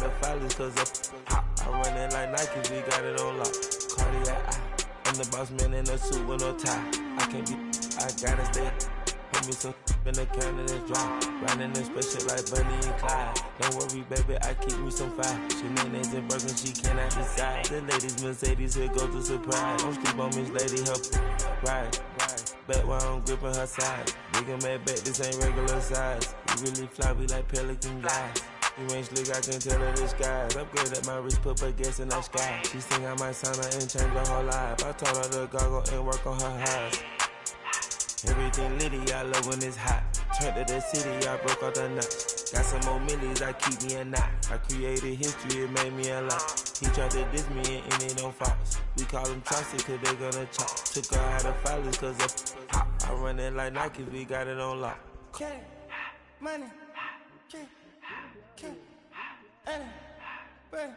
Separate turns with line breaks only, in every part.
the filers, cause I run it like Nike, we got it on lock. Cardiac, I'm the boss man in a suit with no tie. I can't be, I gotta stay. Put me some in the can and it's dry. Riding in special like Bunny and Clyde. Don't worry, baby, I keep me some fire. She names and Birkin, she cannot decide. The ladies Mercedes, here go to surprise. Don't sleep on Miss Lady, help ride. Back while I'm gripping her side. Big and mad back, this ain't regular size. We really fly, we like pelican guys. You ain't slick, I can tell her the skies. Upgrade at my wrist, put her gas in the sky. She think I might sign her and change her whole life. I told her to goggle and work on her highs. Everything litty, I love when it's hot. Turned to the city, I broke all the nuts. Got some more millies, I keep me a knot. I created history, it made me a lot. He tried to diss me and it don't false. We call them Chaucer cause they gonna chop. Took her out of filers cause I run it like Nike, we got it on lock.
Cash, money, cash, money, bread,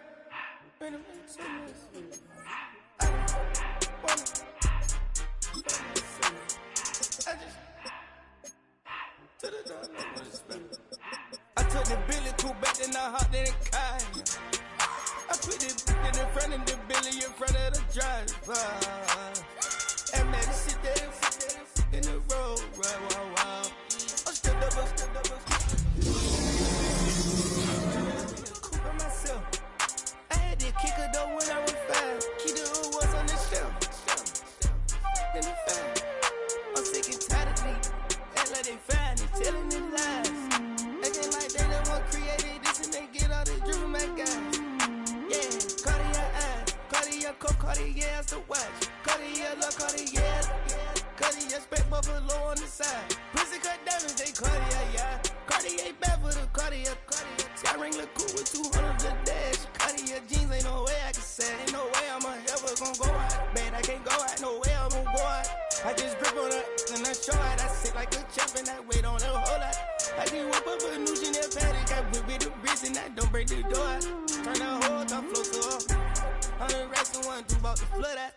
I took the Billy Cool back and I hopped in the car. I put the in front of the Billy in front of the driver. And man, sit there in the road, wow. I'm still double. Cool by myself. I had to kick her though when I was 5. Keep the old ones on the shelf. In the fire. I'm sick and tired of me. Act like they fine and telling them lies. Acting like they the one created this and they get all the driven my guys. Yeah, Cartier eyes, Cartier coat, Cartier as the watch. Cartier love, Cartier, Cartier spec buffalo on the side. Pussy cut diamonds, they Cartier, yeah. Cartier bad for the Cartier. Sky ring look cool with 200 the dash. Cartier jeans, ain't no way I can say. Ain't no way I'm ever gonna go out. Man, I can't go out, no way I'm gonna go out. I just grip on her and I show it. I sit like a champ and I wait on her whole lot. I just whip up a new Chanel paddock. I whip with the wrist and I don't break the door out. Turn the whole top floor to off. 100 racks and 1 2 about to flood out.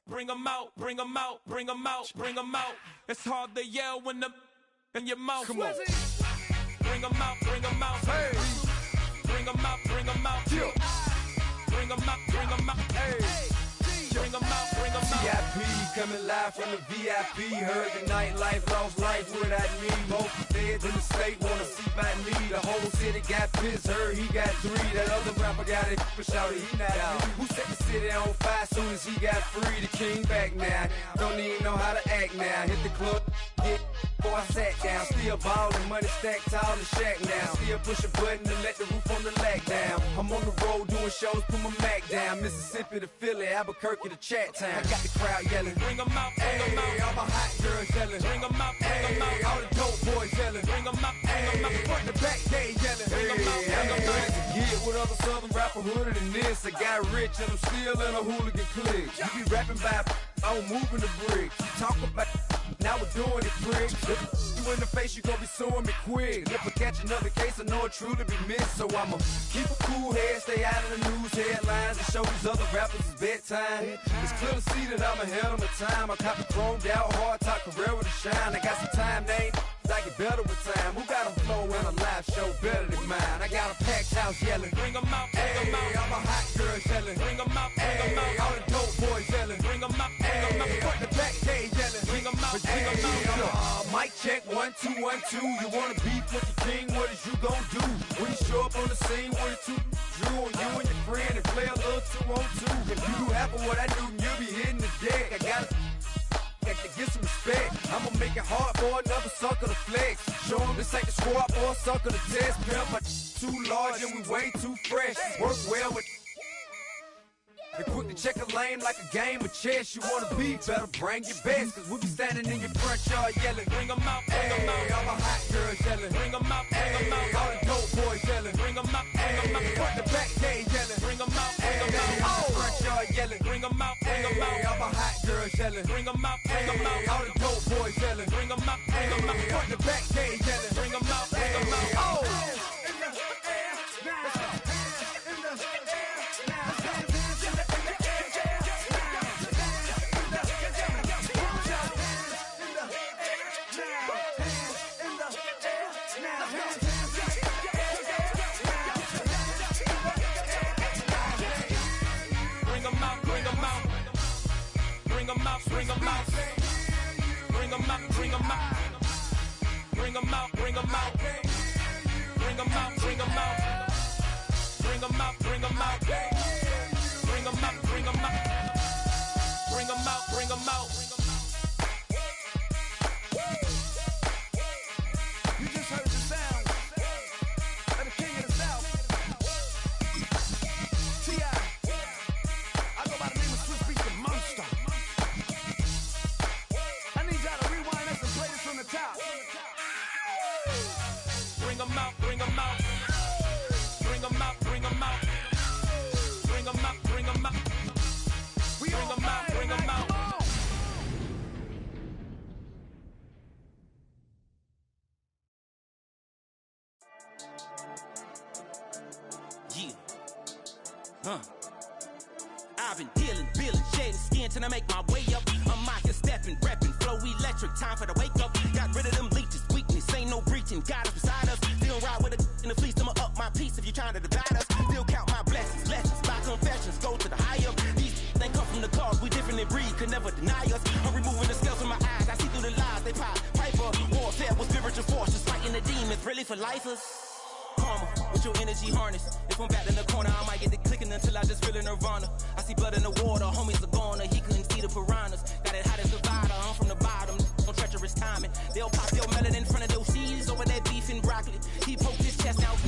Bring 'em out, bring 'em out, bring 'em out, bring 'em out. It's hard to yell when the in your mouth. Come on. Bring 'em out, bring 'em out. Hey. Bring 'em out, bring 'em out. Yeah. Bring 'em out, bring 'em out. Hey. Bring 'em out, bring 'em out.
VIP coming live from the VIP. Heard the nightlife, lost life without me. Both feds in the state wanna see by me. The whole city got pissed, heard he got 3. That other rapper got it, but shouted he not out. Who set the city on fire soon as he got free? The king back now, don't even know how to act now. Hit the club, get before I sat down. Still ballin', money stacked tall in shack now. Still push a button to let the roof on the lag down. I'm on the road doing shows, put my Mac down. Mississippi to Philly, Albuquerque to Chat Town. I got the crowd yelling.
Bring 'em out, bring 'em out.
All my hot girls yelling.
Bring 'em out, bring 'em out.
All the dope boys yelling.
Bring 'em out, bring 'em out.
Front the back, they yelling.
Bring 'em out, bring 'em out.
To get with other southern rapper hooded than this. I got rich and I'm still in a hooligan clique. You be rapping by I'm moving the bricks. You talk about now we're doing it, prick. If you in the face, you gon' be suing me quick. If I catch another case, I know it truly be missed. So I'ma keep a cool head, stay out of the news headlines, and show these other rappers it's bedtime. It's clear to see that I'm ahead of my time. I caught the chromed out, hard top Carrera to shine. I got some time, they ain't I get better with time. Who got a flow in a live show better than mine? I got a packed house yelling.
Bring 'em out, bring 'em out.
All my hot girls yelling.
Bring 'em out, bring 'em out.
All the dope boys yelling.
Bring 'em out, bring 'em out.
Front the back, they yelling.
Bring 'em out, bring 'em out.
Mic check, 1 2 1 2. You wanna beef with the king? What is you gon' do? When you show up on the scene with a 2 Drew on you and your friend and play a little 2 on 2. If you do half of what I do, you'll be hitting the deck. I gotta to get some respect. I'ma make it hard for another sucker to flex. Show him this ain't the squad or a sucker to test. Pimp, but too large and we way too fresh. Work well with and quick to check a lane like a game of chess. You wanna be better, bring your best. Cause we be standing in your front yard yelling.
Bring 'em out, bring 'em out.
All my hot girls yelling.
Bring 'em out, bring 'em out.
All the dope boys yelling.
Bring 'em out, bring 'em out.
Front the back, they yelling.
Bring 'em out, bring 'em out.
Front yard yelling.
Bring 'em out, bring 'em out.
All my hot girls yelling.
Bring 'em out, bring 'em out.
All the dope boys yelling.
Bring 'em out, bring 'em out.
Front the back, they yelling.
bring 'em out. Bring 'em out, bring 'em out. Bring 'em out, bring 'em out. Bring 'em out, bring 'em out. Bring 'em out, bring 'em out. Bring 'em out, bring 'em out. Bring 'em out, bring 'em out.
You just heard the sound of the king of the South. T.I. I go by the name of Swiss Beats the Monster. I need y'all to rewind this and play this from the top.
Bring 'em out, bring 'em out. Bring 'em out, bring 'em out. Bring 'em out, bring 'em out.
We
Bring 'em out, bring 'em out.
Yeah. I've been dealing, shedding skin till I make my way up. I'm out here stepping, repping, flow electric, time for the wake up. Got rid of them leeches, weakness, ain't no breaching. God is beside us, still ride with a in the fleece. I'ma up my piece if you're trying to divide us. Still count my blessings, lessons, my confessions, go to the high up. These they come from the cause, we different in breed, could never deny us. I'm removing the scales from my eyes, I see through the lies they pop. Piper, warfare with spiritual forces, fighting the demons, really for lifers. Karma, with your energy harness. If I'm back in the corner, I might get the clicking until I just feel a nirvana. I see blood in the water, homies are gone, he couldn't see the piranhas. Got it hot as the divider, I'm from the bottom, no treacherous timing. They'll pop your melon in front of those seeds over that beef and broccoli. He poked his chest out.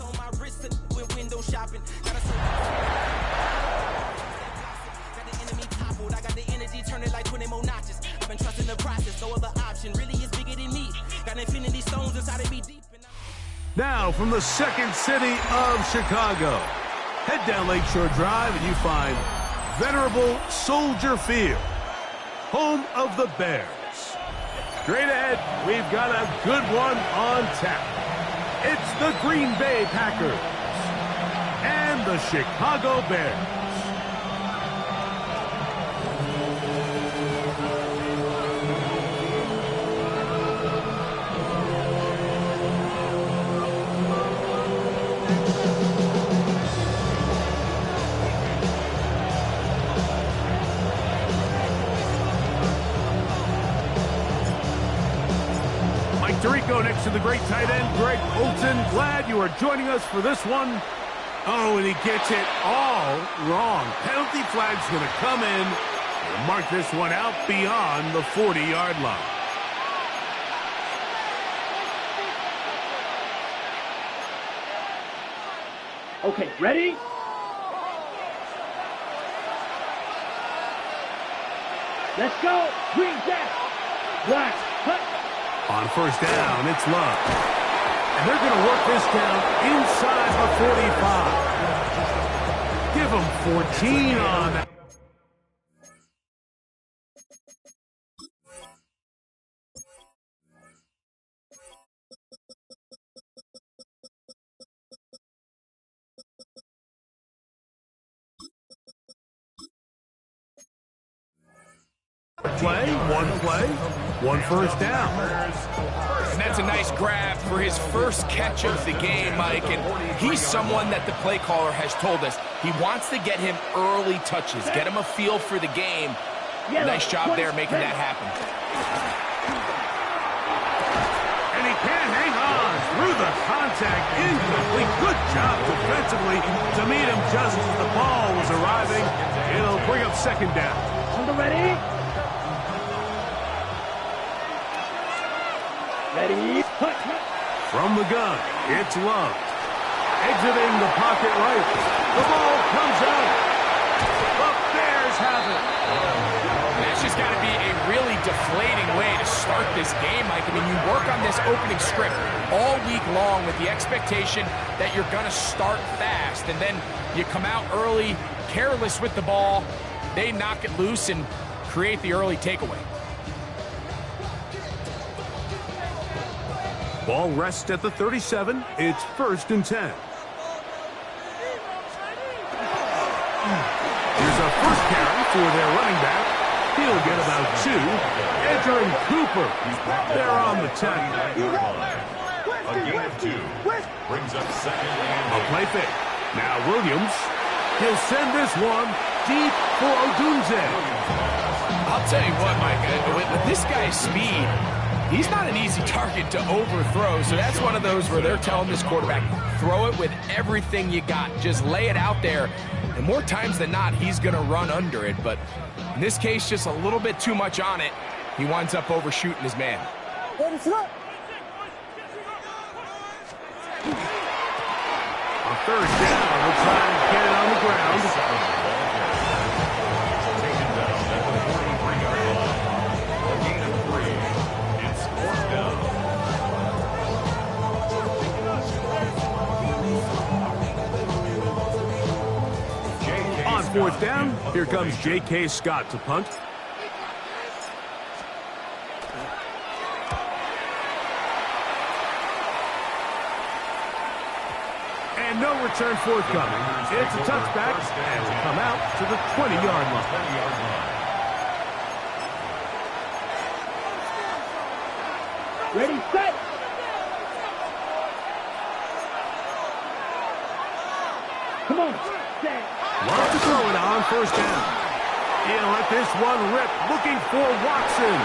On my wrist, went window shopping. Got the enemy toppled, I got the energy turning like 20 more notches. I've been trusting the process, no other option really is bigger than me. Got infinity stones inside of me deep.
Now, from the second city of Chicago, head down Lakeshore Drive and you find venerable Soldier Field, home of the Bears. Straight ahead, we've got a good one on tap. It's the Green Bay Packers and the Chicago Bears. Tirico next to the great tight end, Greg Olsen. Glad you are joining us for this one. Oh, and he gets it all wrong. Penalty flag's going to come in and mark this one out beyond the 40-yard line.
Okay, ready? Let's go. Green Jack. Black. Cut.
On first down, it's Love. And they're going to work this down inside the 45. Give them 14 on that. Play, one first down.
And that's a nice grab for his first catch of the game, Mike. And he's someone that the play caller has told us he wants to get him early touches, get him a feel for the game. Nice job there making that happen.
And he can't hang on through the contact. Incomplete. Good job defensively to meet him just as the ball was arriving. It'll bring up second down.
On the ready? Ready? Cut.
From the gun, it's Love. Exiting the pocket right. The ball comes out. The Bears have it.
That's just got to be a really deflating way to start this game, Mike. I mean, you work on this opening script all week long with the expectation that you're going to start fast, and then you come out early, careless with the ball. They knock it loose and create the early takeaway.
Ball rests at the 37. It's 1st and 10. Here's a first carry for their running back. He'll get about 2. Edgerrin Cooper, they're on the 10.
A gain of 2 brings up second and
a play fake. Now Williams, he'll send this one deep for Odunze.
I'll tell you what, Mike, with this guy's speed, he's not an easy target to overthrow, so that's one of those where they're telling this quarterback, throw it with everything you got. Just lay it out there, and more times than not, he's going to run under it. But in this case, just a little bit too much on it. He winds up overshooting his man.
On third down, we'll try and get it on the ground.
Taken down at the 43-yard line. A gain of 3. It's fourth down.
On fourth down, here comes J.K. Scott to punt. And no return forthcoming. It's a touchback, and will come out to the 20-yard line.
Ready, set. Come on, set.
Wants to throw it on first down. He'll let this one rip, looking for Watson.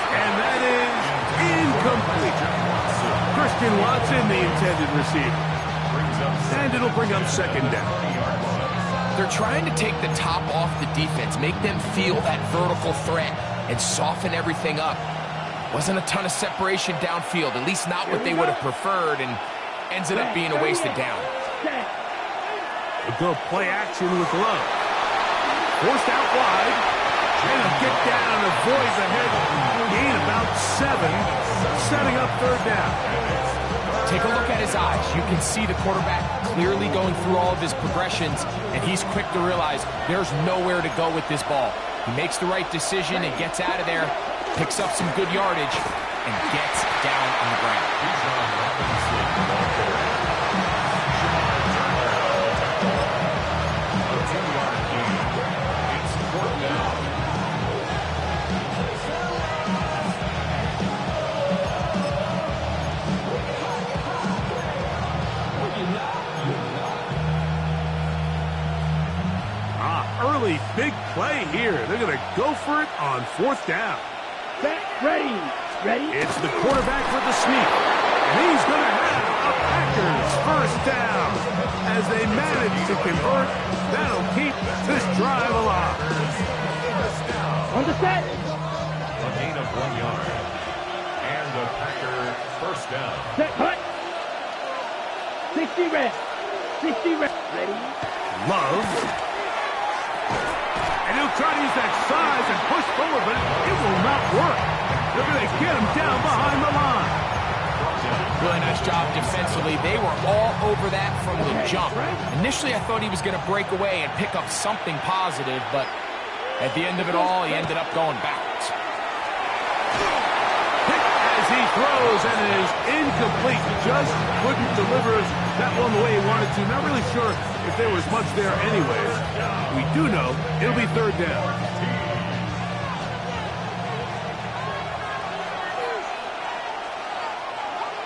And that is incomplete. Christian Watson, the intended receiver. And it'll bring up second down.
They're trying to take the top off the defense, make them feel that vertical threat, and soften everything up. Wasn't a ton of separation downfield, at least not what they would have preferred, and ends up being a wasted down.
We'll go play action with Love. Forced out wide. And he'll get down and avoid the head. Gain about 7. Setting up third down.
Take a look at his eyes. You can see the quarterback clearly going through all of his progressions, and he's quick to realize there's nowhere to go with this ball. He makes the right decision and gets out of there, picks up some good yardage, and gets down on the ground.
Early big play here. They're going to go for it on fourth down.
Set, ready. Ready?
It's the quarterback with the sneak. And he's going to have a Packers first down. As they manage to convert, that'll keep this drive alive.
On the set.
A gain of 1 yard. And the Packer first down.
Set, cut. 60 red. 60 red. Ready?
Love. And he'll try to use that size and push forward, but it will not work. They're going to get him down behind the line.
Really nice job defensively. They were all over that from the jump. Initially, I thought he was going to break away and pick up something positive, but at the end of it all, he ended up going backwards.
Pick as he throws, and it is incomplete. Just couldn't deliver that one the way he wanted to. Not really sure if there was much there anyways. We do know it'll be third down.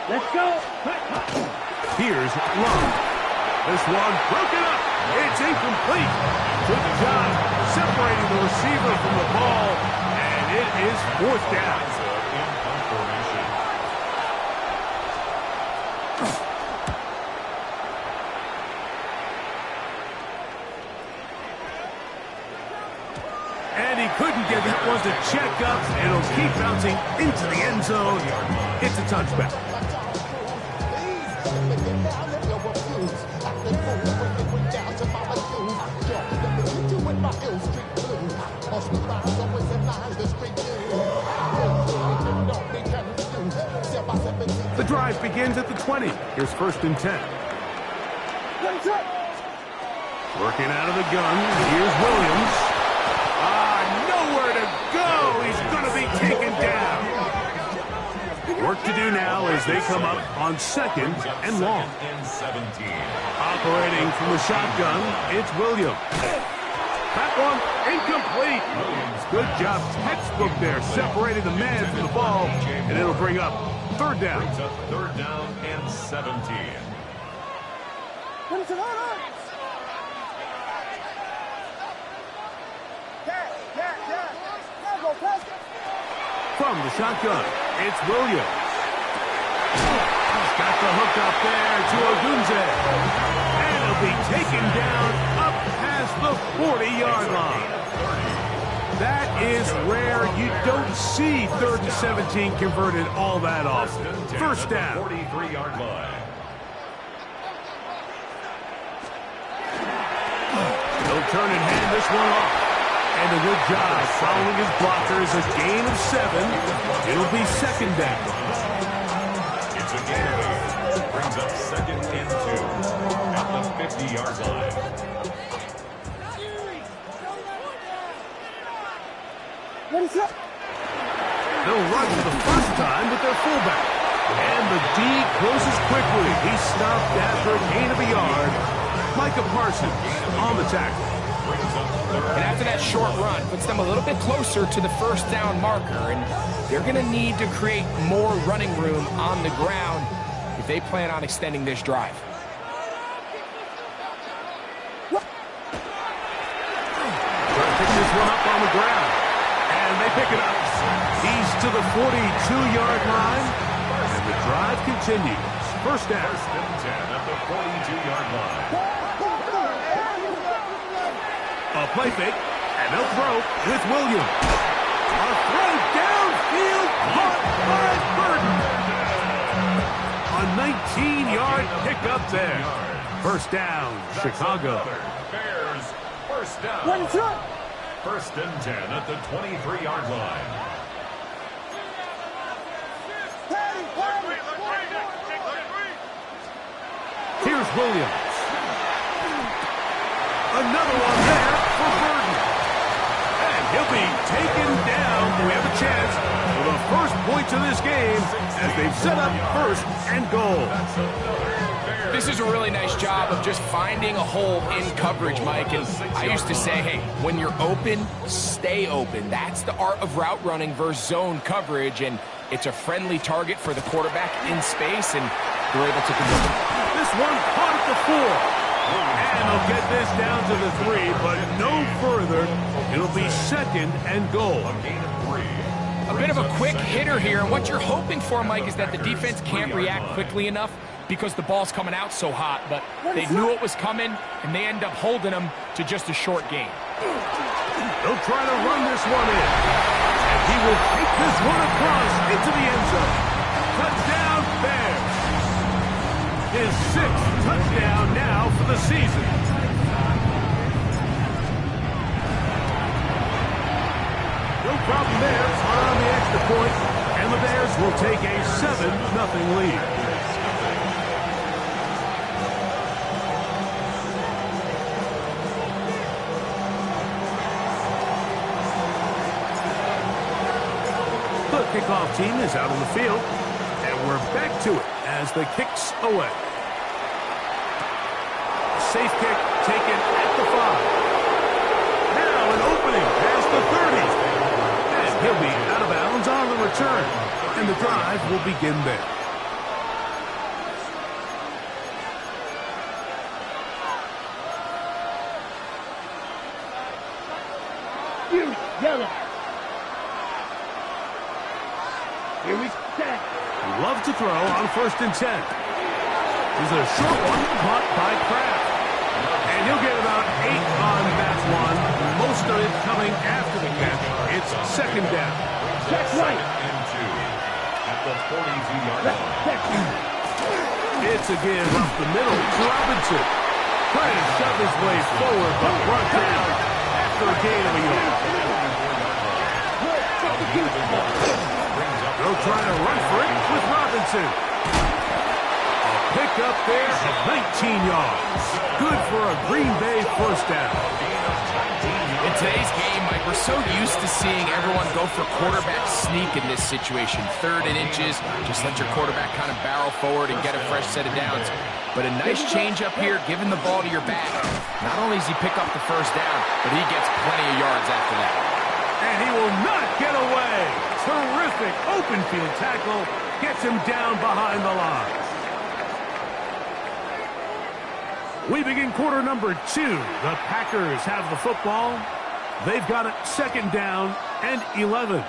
Let's go.
Here's Love. This one broken up. It's incomplete. Good job separating the receiver from the ball, and it is fourth down. And he couldn't get that one to check up. It'll keep bouncing into the end zone. It's a touchback. The drive begins at the 20. Here's first and 10. Working out of the gun. Here's Williams. Nowhere to go. He's going to be taken down. Work to do now as they come up on second and long. Operating from the shotgun, it's Williams. That one incomplete. Good job, textbook there, separating the man from the ball, and it'll bring up third down.
Third down and 17.
From the shotgun, it's Williams. He's got the hook up there to Odunze. And he'll be taken down up past the 40-yard line. That is rare. You don't see 3rd and 17 converted all that often. First down.
43-yard line.
He'll turn and hand this one off. And a good job following his blockers. A gain of 7. It'll be second down.
It's a gain of 8. Brings up 2nd and 2 at the 50-yard line.
What is up?
They'll run for the first time with their fullback. And the D closes quickly. He's stopped after a gain of a yard. Micah Parsons on the tackle.
And after that short run, puts them a little bit closer to the first down marker. And they're going to need to create more running room on the ground if they plan on extending this drive.
Trying to pick this one up on the ground. And they pick it up. He's to the 42-yard line. And the drive continues. First down.
1st and 10 at the 42-yard line.
A play fake, and they'll throw with Williams. A throw downfield, caught by Burton. A 19-yard pickup there. First down, Chicago.
Bears, first down.
What is up?
1st and 10 at the 23-yard line.
Here's Williams. Another one there for Burton. And he'll be taken down. We have a chance for the first points of this game as they've set up 1st and goal.
This is a really nice job of just finding a hole in coverage, Mike. And I used to say, hey, when you're open, stay open. That's the art of route running versus zone coverage. And it's a friendly target for the quarterback in space, and they're able to convert it.
This one caught at the 4. And they'll get this down to the 3, but no further. It'll be 2nd and goal.
A gain of 3.
A bit of a quick hitter here, and what you're hoping for, Mike, is that the defense can't react quickly enough because the ball's coming out so hot, but they knew it was coming, and they end up holding them to just a short gain.
They'll try to run this one in. And he will take this one across into the end zone. Touchdown, Bears. His 6th touchdown now for the season. No problem there on the extra point, and the Bears will take a 7-0 lead. The kickoff team is out on the field, and we're back to it as the kick's away. Safe kick taken at the 5. Now an opening past the 30. And he'll be out of bounds on the return. And the drive will begin there.
You yellow. Here we set.
Love to throw on 1st and 10. Here's a short one caught by Kraft. And he'll get about 8 on that one. Most of it coming after the catch. It's 2nd down.
Check right.
And 2 at the 42-yard line.
It's again up the middle to Robinson. Trying to shove his way forward, but brought down after a gain of a yard. They'll try to run for it with Robinson. Pick up there at 19 yards. Good for a Green Bay first down.
In today's game, Mike, we're so used to seeing everyone go for quarterback sneak in this situation. 3rd and inches, just let your quarterback kind of barrel forward and get a fresh set of downs. But a nice change up here, giving the ball to your back. Not only does he pick up the first down, but he gets plenty of yards after that.
And he will not get away. Terrific open field tackle. Gets him down behind the line. We begin quarter number 2. The Packers have the football. They've got it 2nd down and 11.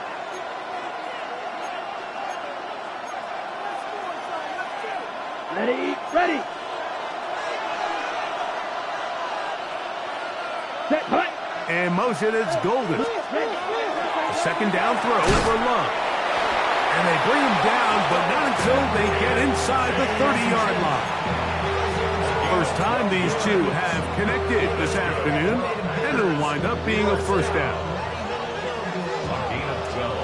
Ready. Set, hut.
In motion, it's Golden. A second down throw for Love. And they bring him down, but not until they get inside the 30-yard line. First time these two have connected this afternoon, and it'll wind up being a first down.
A gain of 12.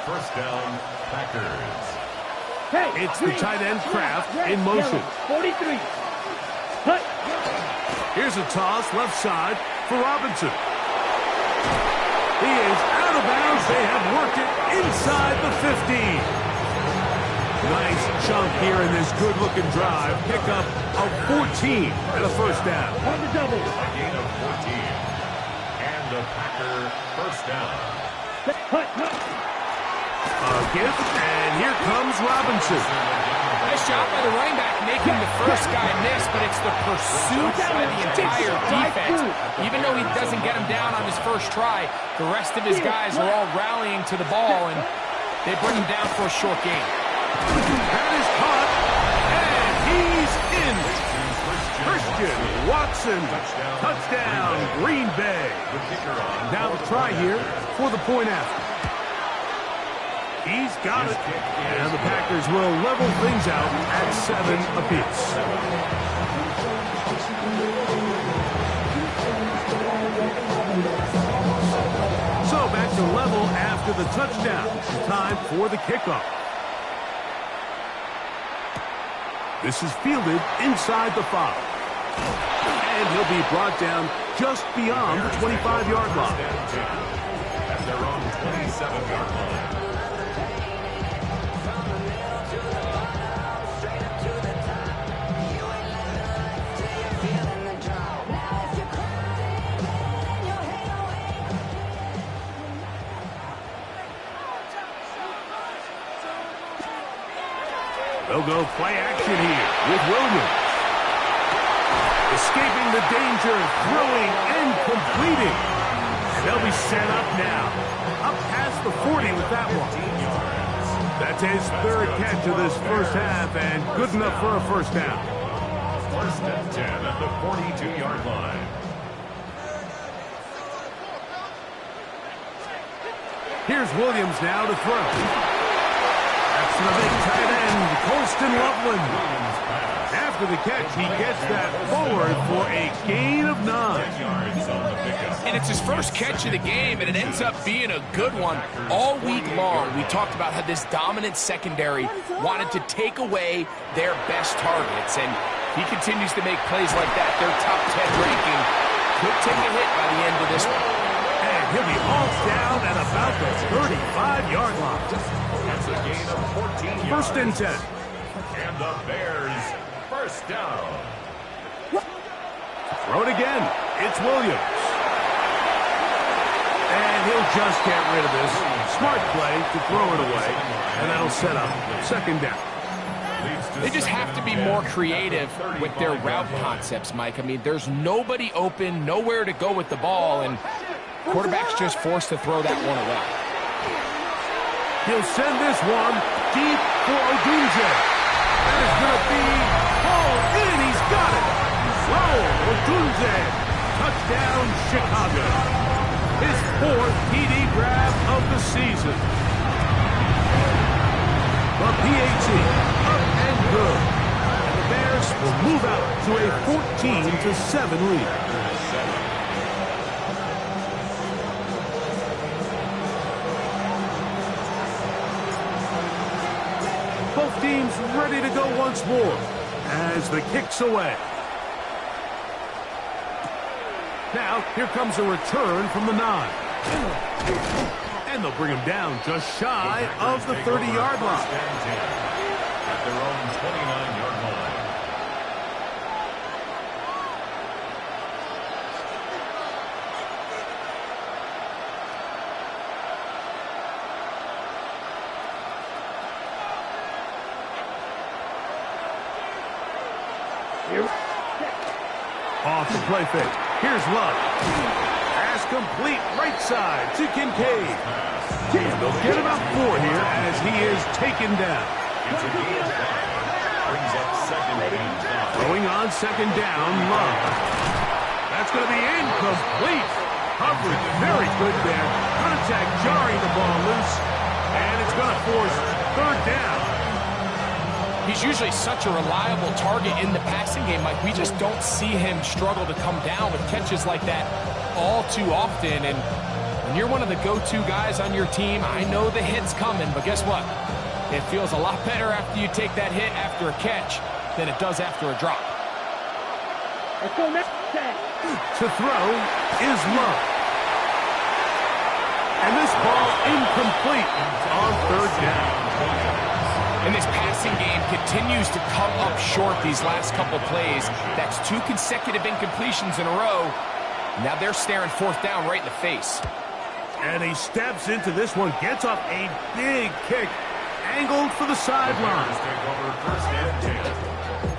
First down, Packers.
Hey,
It's the tight end Kraft in motion.
43. Hut.
Here's a toss left side for Robinson. He is out of bounds. They have worked it inside the 15. Nice chunk here in this good-looking drive. Pick up of 14 and a first down.
On the double.
A gain of 14. And the Packer first down.
Hut.
A gift, and here comes Robinson.
Nice job by the running back making the first guy miss, but it's the pursuit by the entire defense. Even though he doesn't get him down on his first try, the rest of his guys are all rallying to the ball, and they bring him down for a short gain.
That is caught, and he's in. Christian Watson, touchdown, Green Bay. Now the try here for the point after. He's got it, and the Packers will level things out at 7 apiece. So back to level after the touchdown. Time for the kickoff. This is fielded inside the 5. And he'll be brought down just beyond the 25-yard line.
At their own 27-yard line.
They'll go play action here with Williams. Escaping the danger, throwing and completing. And they'll be set up now. Up past the 40 with that one. That's his third catch of this first half and good enough for a first down.
First and 10 at the 42-yard line.
Here's Williams now to throw. That's the big tight end, Colston Loveland. After the catch, he gets that forward for a gain of 9.
And it's his first catch of the game, and it ends up being a good one. All week long, we talked about how this dominant secondary wanted to take away their best targets, and he continues to make plays like that. Their top 10 ranking could take a hit by the end of this one.
And he'll be hauled down at about the 35-yard line.
That's a gain of 14 yards.
First and 10.
And the Bears first down.
Throw it again. It's Williams. And he'll just get rid of this. Smart play to throw it away. And that'll set up second down.
They just have to be more creative with their route concepts, Mike. I mean, there's nobody open, nowhere to go with the ball, and quarterback's just forced to throw that one away.
He'll send this one deep for Odunze. That is going to be hauled in. He's got it. Odunze. Touchdown, Chicago. His 4th TD grab of the season. The PAT up and good. And the Bears will move out to a 14-7 lead. Both teams ready to go once more as the kick's away. Now, here comes a return from the 9. And they'll bring him down just shy of the 30-yard line.
At their own 29-yard line.
Off the play fake. Here's Love. Pass complete right side to Kincaid. And they'll get about 4 here as he is taken down.
brings up second and 5.
Going on second down, Love. That's going to be incomplete. Coverage very good there. Contact jarring the ball loose. And it's going to force third down.
He's usually such a reliable target in the passing game. Like, we just don't see him struggle to come down with catches like that all too often. And when you're one of the go-to guys on your team, I know the hit's coming, but guess what? It feels a lot better after you take that hit after a catch than it does after a drop.
Let's go next.
To throw is Love. And this ball incomplete on third down.
And this passing game continues to come up short these last couple plays. That's 2 consecutive incompletions in a row. Now they're staring fourth down right in the face.
And he steps into this one, gets up a big kick, angled for the sideline.
Take over first and 10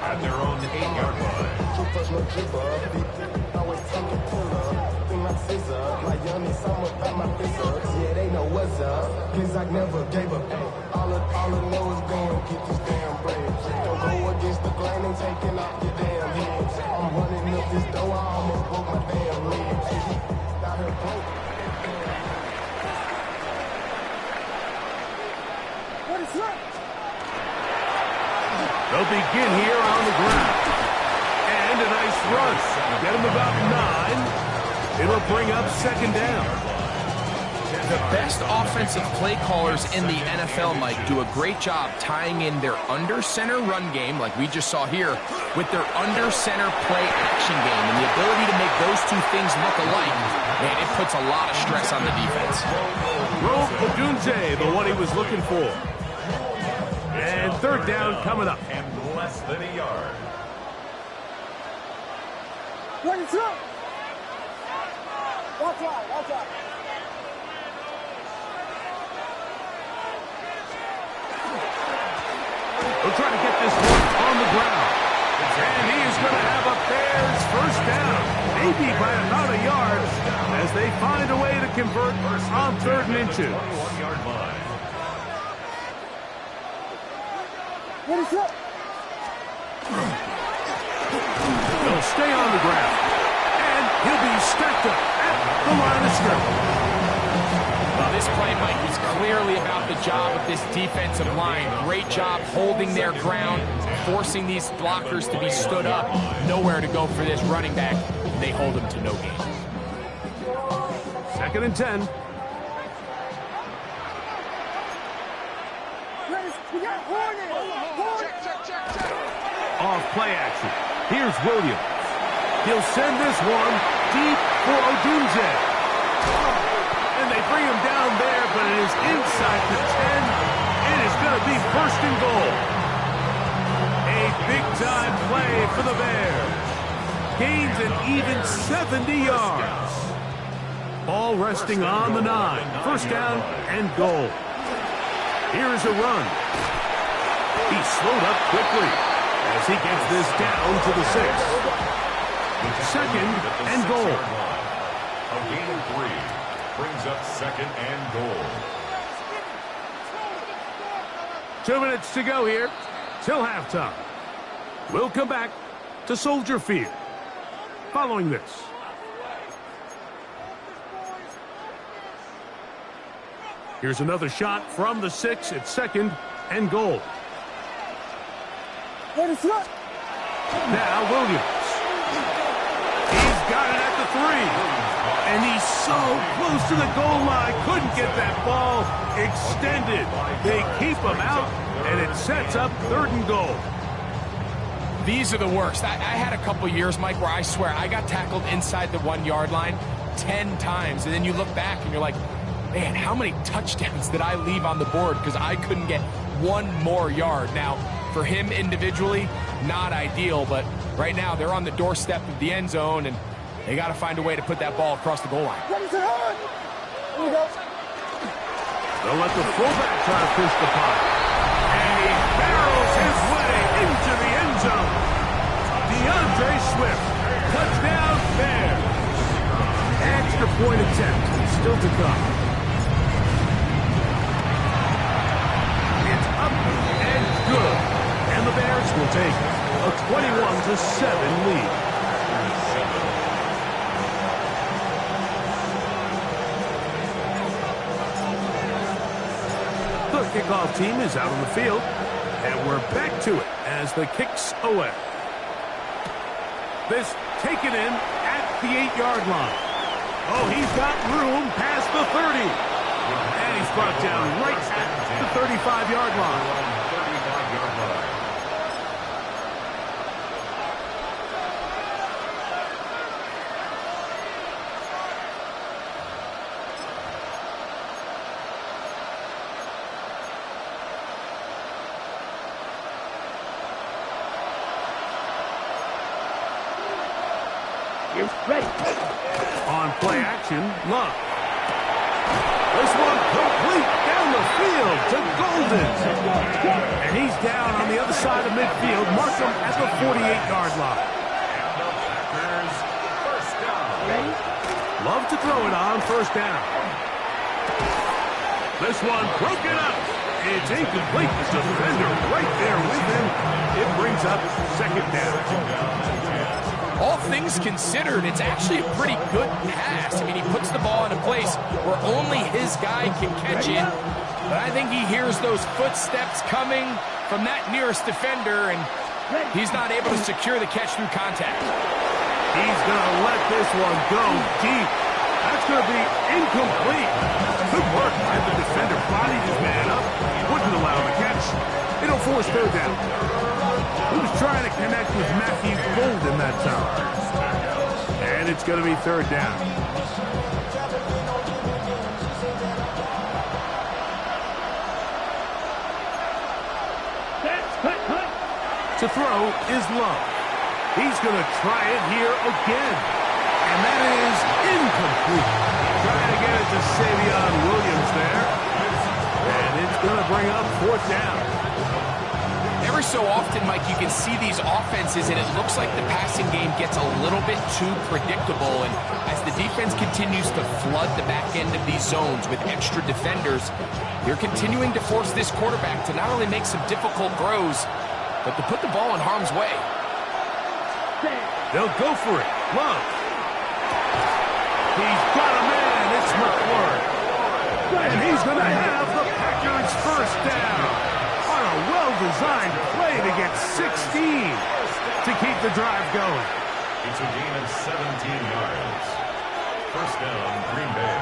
at their own 8-yard line.
Yeah, they know what's up. Cause I never gave up. All I know is go and get this damn bread. Don't go against the grain and taking off your damn head. I'm running up this door, I almost broke my damn leg. Got her broke. What is up?
They'll begin here on the ground. And a nice run. Get him about 9. It'll bring up second down.
The best offensive play callers in the NFL, Mike, do a great job tying in their under-center run game, like we just saw here, with their under-center play action game. And the ability to make those two things look alike, man, it puts a lot of stress on the defense.
Rome Odunze, the one he was looking for. And third down coming up.
And less than a yard.
What is up? Watch out, watch out.
They'll try to get this one on the ground. And he is going to have a Bears first down, maybe by about a yard, as they find a way to convert on 3rd and inches.
21-yard line.
What is up?
They'll stay on the ground. And he'll be stacked up at the line of scrimmage.
Well, this play, Mike, is clearly about the job of this defensive line. Great job holding their ground, forcing these blockers to be stood up. Nowhere to go for this running back. They hold him to no gain.
2nd and 10.
We got Hornet!
Off play action. Here's Williams. He'll send this one deep for Odunze. And they bring him down there, but it is inside the 10. It is going to be 1st and goal. A big-time play for the Bears. Gains an even 70 yards. Ball resting on the 9. 1st down and goal. Here's a run. He's slowed up quickly as he gets this down to the 6. 2nd and goal.
A gain of 3 brings up 2nd and goal.
2 minutes to go here till halftime. We'll come back to Soldier Field following this. Here's another shot from the 6 at 2nd and goal.
What is up?
Now Williams. He's got it at the 3. And he's so close to the goal line. Couldn't get that ball extended. They keep him out, and it sets up 3rd and goal.
These are the worst. I had a couple years, Mike, where I swear I got tackled inside the 1-yard line 10 times. And then you look back and you're like, man, how many touchdowns did I leave on the board because I couldn't get one more yard? Now, for him individually, not ideal, but right now they're on the doorstep of the end zone, and they got to find a way to put that ball across the goal line.
What is it on? Here we go.
They'll let the fullback try to push the punt. And he barrels his way into the end zone. DeAndre Swift. Touchdown, Bears. Extra point attempt still to come. It's up and good. And the Bears will a 7 lead. The kickoff team is out on the field, and we're back to it as the kick's away. This taken in at the 8-yard line. Oh, he's got room past the 30. And he's brought down right at the 35-yard line.
Ready.
On play action, Love. This one complete down the field to Golden. And he's down on the other side of midfield. Mark him at the 48-yard line.
First down.
Ready.
Love to throw it on first down. This one broken up. It's incomplete. The defender right there with him. It brings up second down.
All things considered, it's actually a pretty good pass. I mean, he puts the ball in a place where only his guy can catch it. But I think he hears those footsteps coming from that nearest defender, and he's not able to secure the catch through contact.
He's going to let this one go deep. That's going to be incomplete. Good work by the defender. Bodied his man up. Wouldn't allow the catch. It'll force third down. He was trying to connect with Matthew Golden that time. And it's going to be third down. To throw is Love. He's going to try it here again. And that is incomplete. Trying to get it to Savion Williams there. And it's going to bring up fourth down.
Every so often, Mike, you can see these offenses, and it looks like the passing game gets a little bit too predictable. And as the defense continues to flood the back end of these zones with extra defenders, you're continuing to force this quarterback to not only make some difficult throws, but to put the ball in harm's way.
They'll go for it. Love. He's got a man. It's McClure. And he's going to have the Packers first down. On a well-designed play to get 16 to keep the drive going.
It's a gain of 17 yards. First down, Green Bay.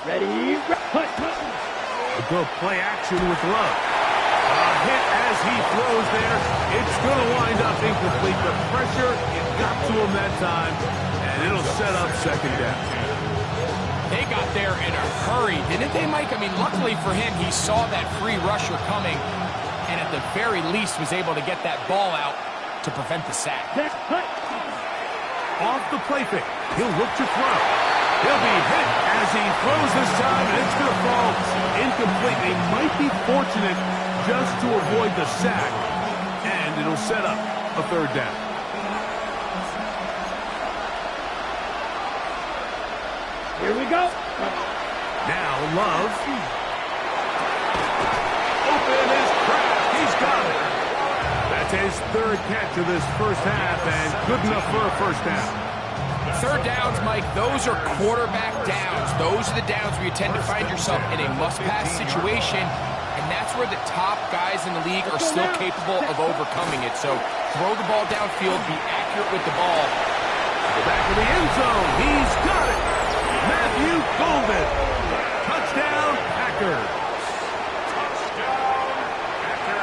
Ready.
A good play action with Love. A hit as he throws there. It's going to wind up incomplete. The pressure got to him that time, and it'll set up second down.
They got there in a hurry, didn't they, Mike? I mean, luckily for him, he saw that free rusher coming, and at the very least was able to get that ball out to prevent the sack.
Off the play fake. He'll look to throw. He'll be hit as he throws this time, and it's going to fall incomplete. They might be fortunate just to avoid the sack, and it'll set up a third down.
Here we go.
Now Love. Open his crack. He's got it. That's his third catch of this first half, and good enough for a first down.
Third downs, Mike, those are quarterback downs. Those are the downs where you tend to find yourself in a must-pass situation, and that's where the top guys in the league are still capable of overcoming it. So throw the ball downfield, be accurate with the ball.
Back to the end zone. He's got it. Matthew Golden. Touchdown, Packers.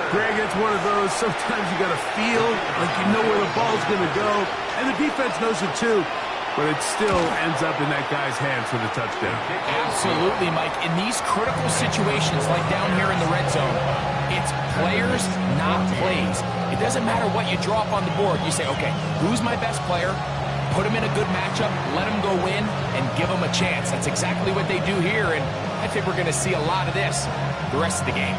Greg, it's one of those, sometimes you got to feel like you know where the ball's going to go, and the defense knows it too, but it still ends up in that guy's hands for the touchdown.
Absolutely, Mike. In these critical situations, like down here in the red zone, it's players, not plays. It doesn't matter what you draw up on the board. You say, okay, who's my best player? Put him in a good matchup, let him go win, and give him a chance. That's exactly what they do here, and I think we're going to see a lot of this the rest of the game.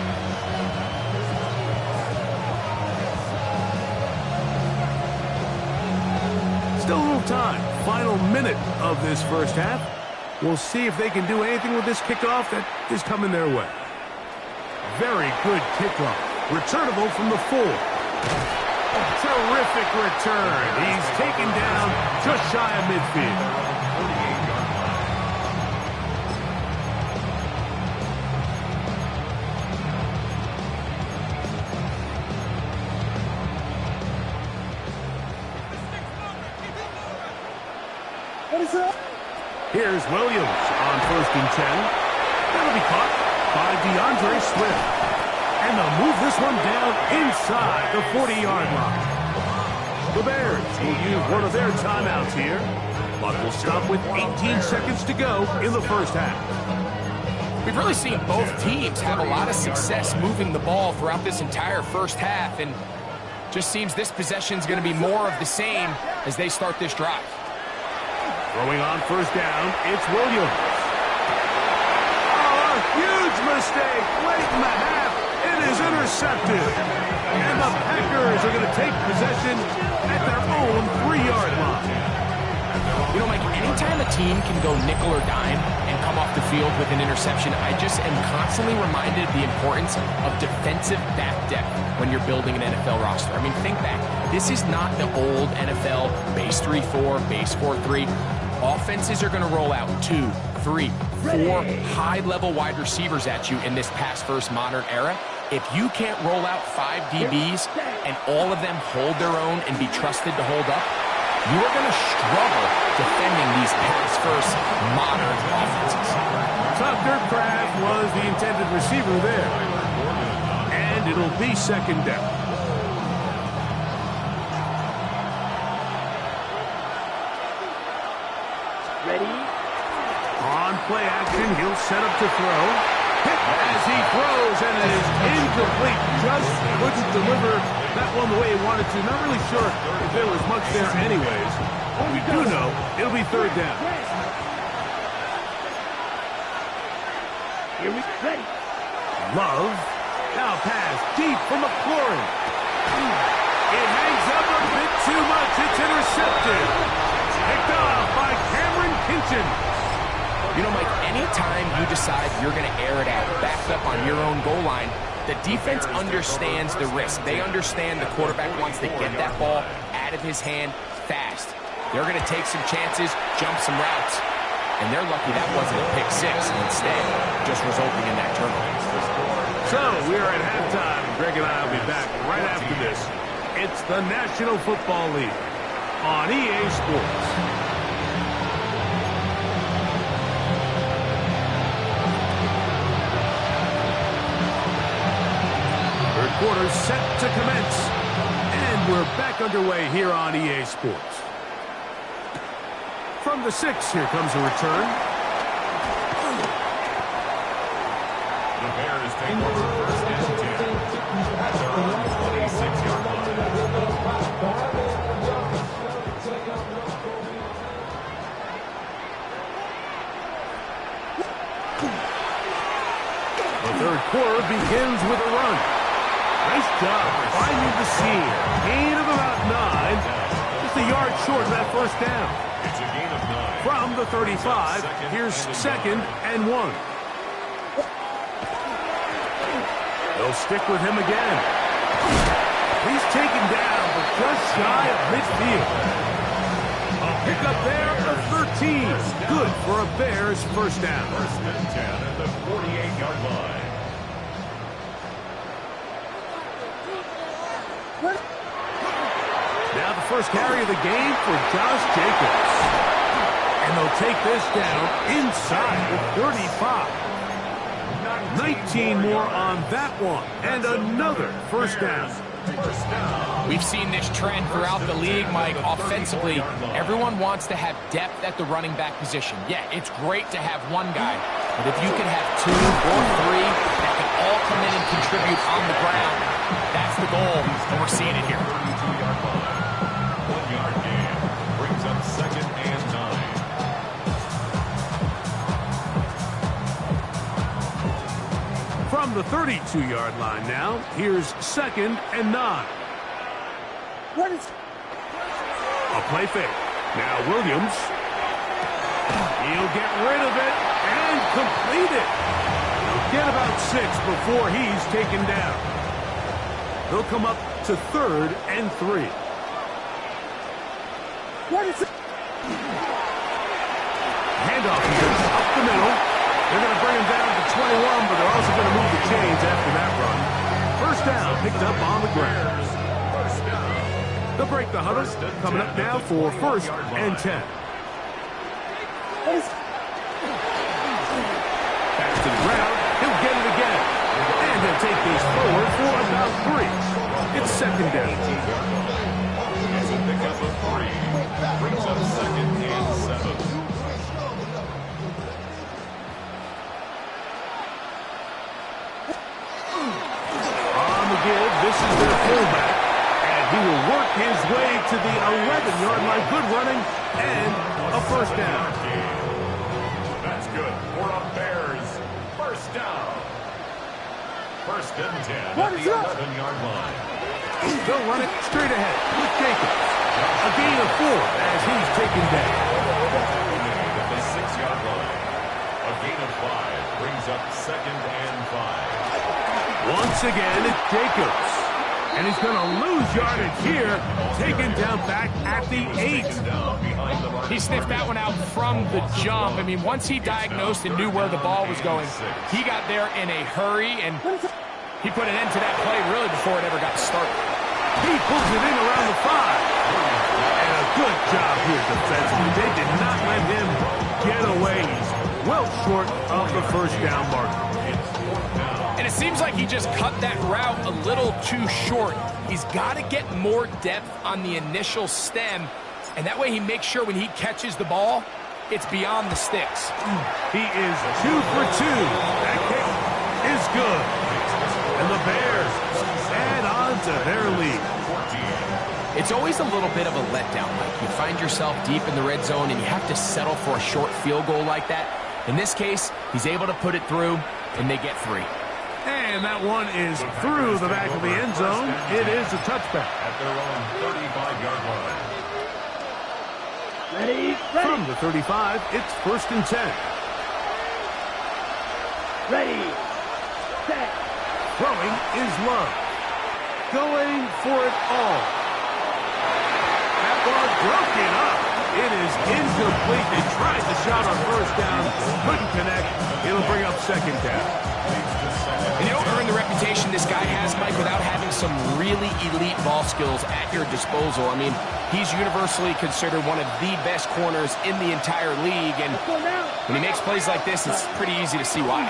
Still a little time. Final minute of this first half. We'll see if they can do anything with this kickoff that is coming their way. Very good kickoff. Returnable from the 4. Terrific return. He's taken down just shy of midfield. Here's Williams on 1st and 10. That'll be caught by DeAndre Swift. And they'll move this one down inside the 40-yard line. The Bears will use one of their timeouts here, but will stop with 18 seconds to go in the first half.
We've really seen both teams have a lot of success moving the ball throughout this entire first half, and just seems this possession is going to be more of the same as they start this drive.
Throwing on 1st down, it's Williams. Oh, a huge mistake late in the half. It is intercepted. And the Packers are going to take possession at their own 3-yard line.
You know, Mike, anytime a team can go nickel or dime and come off the field with an interception, I just am constantly reminded of the importance of defensive back depth when you're building an NFL roster. I mean, think back. This is not the old NFL base 3-4, base 4-3. Offenses are going to roll out 2, 3, 4 high-level wide receivers at you in this pass-first modern era. If you can't roll out 5 DBs and all of them hold their own and be trusted to hold up, you are going to struggle defending these pass-first modern offenses.
Tucker Kraft was the intended receiver there. And it'll be 2nd down.
Ready?
On play action, he'll set up to throw. Hit as he throws, and it is incomplete. Just couldn't deliver that one the way he wanted to. Not really sure if there was much there anyways. We do know it'll be 3rd down.
Here we ready.
Love. Now pass deep from McLaurin. It hangs up a bit too much. It's intercepted. Picked off by Cameron Kinchen.
You know, Mike, anytime you decide you're going to air it out, backed up on your own goal line, the defense understands the risk. They understand the quarterback wants to get that ball out of his hand fast. They're going to take some chances, jump some routes. And they're lucky that wasn't a pick 6, instead just resulting in that turnover.
So, we're at halftime. Greg and I will be back right after this. It's the National Football League on EA Sports. Third quarter set to commence. And we're back underway here on EA Sports. From the 6, here comes a return.
The Bears take over 1st and 10. At their own 26-yard line.
The third quarter begins with a run. Nice job finding the seam. Gain of about 9. Just a yard short of that 1st down.
It's a gain of 9.
From the 35, here's 2nd and 1. They'll stick with him again. He's taken down, but just shy of midfield. A pickup there of 13. Good for a Bears 1st down.
1st and 10 at the 48-yard line.
Now the first carry of the game for Josh Jacobs. And they'll take this down inside the 35. 19 more on that one. And another 1st down.
We've seen this trend throughout the league, Mike. Offensively, everyone wants to have depth at the running back position. Yeah, it's great to have one guy, but if you can have 2 or 3 that can all come in and contribute on the ground, that's the goal, and we're seeing it here.
32-yard line. 1-yard gain. Brings up 2nd and 9.
From the 32-yard line now, here's 2nd and 9.
What is...
A play fake. Now Williams. He'll get rid of it and complete it. He'll get about 6 before he's taken down. They'll come up to 3rd and 3. Handoff here, up the middle. They're going to bring him down to 21, but they're also going to move the chains after that run. First down, picked up on the ground. They'll break the huddle, coming up now for 1st and 10. Back to the ground, he'll get it again. And he'll take this forward for about 3. It's 2nd down.
It's a pickup of 3. Brings up 2nd and 7.
On the give, this is their fullback. And he will work his way to the 11-yard line. Good running and a 1st down.
That's good for a Bears 1st down. 1st and 10 at the 11-yard line.
They'll run it straight ahead with Jacobs. A gain of 4 as he's taken down.
At the 6-yard line. A gain of 5 brings up 2nd and 5.
Once again, it's Jacobs. And he's going to lose yardage here, taken down back at the 8.
He sniffed that one out from the jump. I mean, once he diagnosed and knew where the ball was going, he got there in a hurry, and he put an end to that play really before it ever got started.
He pulls it in around the 5. And a good job here defensively. They did not let him get away. He's well short of the 1st down marker.
And it seems like he just cut that route a little too short. He's got to get more depth on the initial stem, and that way he makes sure when he catches the ball, it's beyond the sticks.
He is 2 for 2. That kick is good. And the Bears add on to their lead.
It's always a little bit of a letdown. Like you find yourself deep in the red zone and you have to settle for a short field goal like that. In this case, he's able to put it through, and they get 3.
And that one is through the back of the end zone. It is a touchback.
At their own 35-yard line.
Ready?
From the 35, it's 1st and 10.
Ready. Set.
Throwing is Love. Going for it all. That ball broken up. It is incomplete. They tried the shot on 1st down. Couldn't connect. It'll bring up 2nd down.
And you don't earn the reputation this guy has, Mike, without having some really elite ball skills at your disposal. I mean, he's universally considered one of the best corners in the entire league, and when he makes plays like this, it's pretty easy to see why.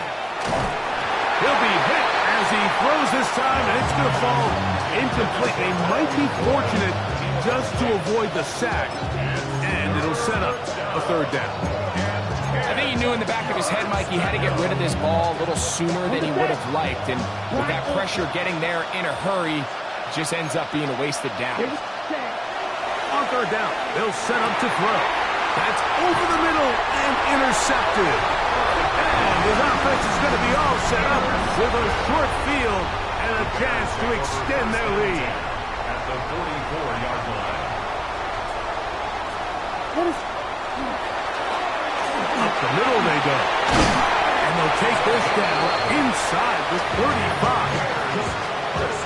He'll be hit as he throws this time, and it's going to fall incomplete. They might be fortunate just to avoid the sack, and it'll set up a 3rd down.
I think he knew in the back of his head, Mike, he had to get rid of this ball a little sooner than he would have liked. And with that pressure getting there in a hurry, it just ends up being a wasted down.
On 3rd down, they'll set up to throw. That's over the middle and intercepted. And his offense is going to be all set up with a short field and a chance to extend their lead.
At the 44-yard line.
Up the middle they go. And they'll take this down inside the 35.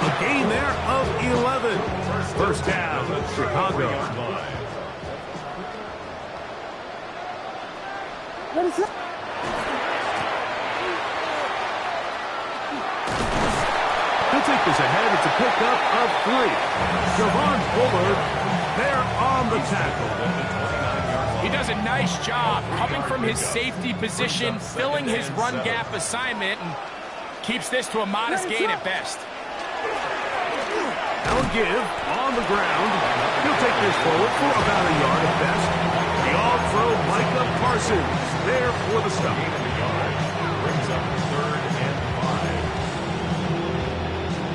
A gain there of 11. 1st down, Chicago. He'll take this ahead. It's a pickup of 3. Javon Bullard there on the tackle.
He does a nice job coming from his safety position, filling his run gap assignment, and keeps this to a modest gain at best.
Now give on the ground. He'll take this forward for about a yard at best. The all-pro Micah Parsons there for the stop.
Brings up 3rd and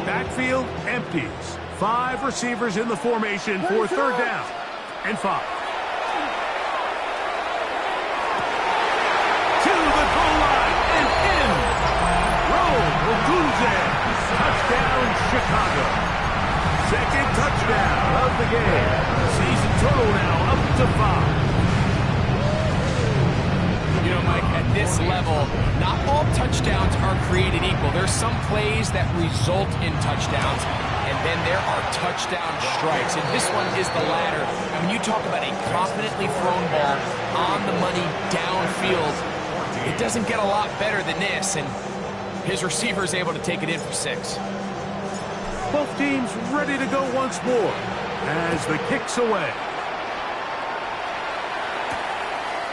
5.
Backfield empties. 5 receivers in the formation for 3rd down and 5. Touchdown, Chicago. 2nd touchdown of the game. Season total now up to 5.
You know, Mike, at this level, not all touchdowns are created equal. There's some plays that result in touchdowns, and then there are touchdown strikes. And this one is the latter. And when you talk about a confidently thrown ball on the money downfield, it doesn't get a lot better than this. And his receiver is able to take it in for 6.
Both teams ready to go once more as the kick's away.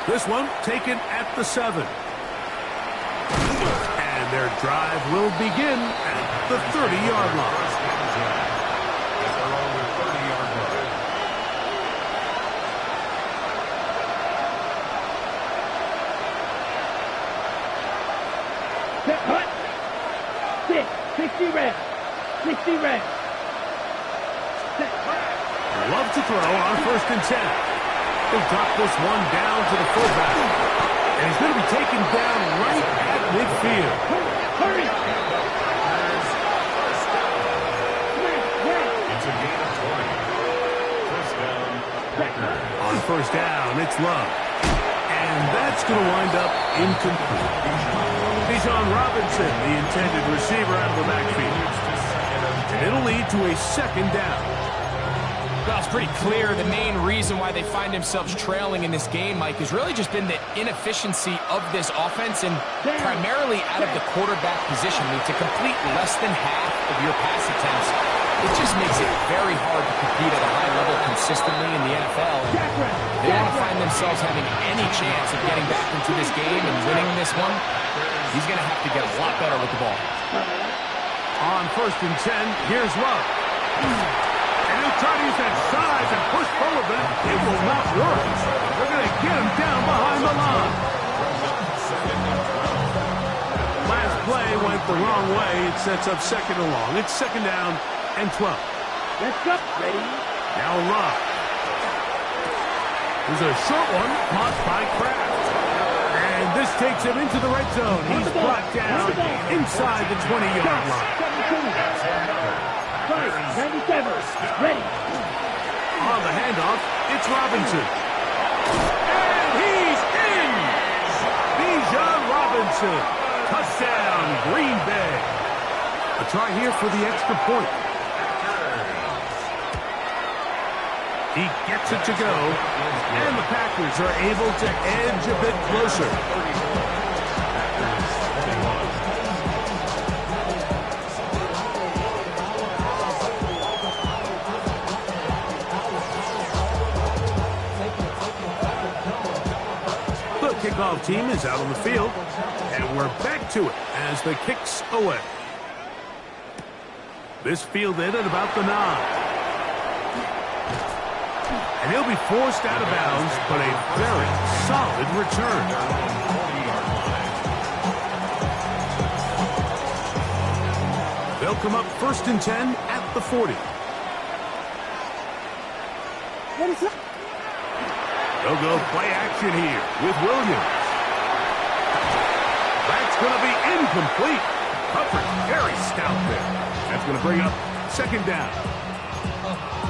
This one taken at the 7. And their drive will begin at the 30-yard line.
Set, hut. 60 red. 60 red. Set.
Love to throw on 1st and 10. He'll drop this one down to the fullback. And he's going to be taken down right at midfield.
Hurry!
It's a gain of 20. First down, Packers.
On 1st down, it's Love. And that's going to wind up incomplete. Bijan Robinson, the intended receiver, out of the backfield. And it'll lead to a 2nd down.
Well, it's pretty clear the main reason why they find themselves trailing in this game, Mike, has really just been the inefficiency of this offense and primarily out of the quarterback position. I mean, to complete less than half of your pass attempts, it just makes it very hard to compete at a high level consistently in the NFL. And they want to find themselves having any chance of getting back into this game and winning this one. He's going to have to get a lot better with the ball.
On 1st and 10, here's Love. And he'll try to use that size and push forward, but it will not work. They're going to get him down behind the line. Last play went the wrong way. It sets up 2nd and long. It's 2nd down and 12.
Let's go. Ready?
Now Love. There's a short one caught by Kraft. And this takes him into the red zone. He's brought down inside the 20-yard line.
97. Ready.
On the handoff, it's Robinson. And he's in! Bijan Robinson. Touchdown, Green Bay. A try here for the extra point. He gets it to go, and the Packers are able to edge a bit closer. The kickoff team is out on the field, and we're back to it as the kick's away. This fielded at about the 9. And he'll be forced out of bounds, but a very solid return. They'll come up 1st and 10 at the 40.
What is that?
They'll go play action here with Williams. That's going to be incomplete. Coverage very stout there. That's going to bring up 2nd down.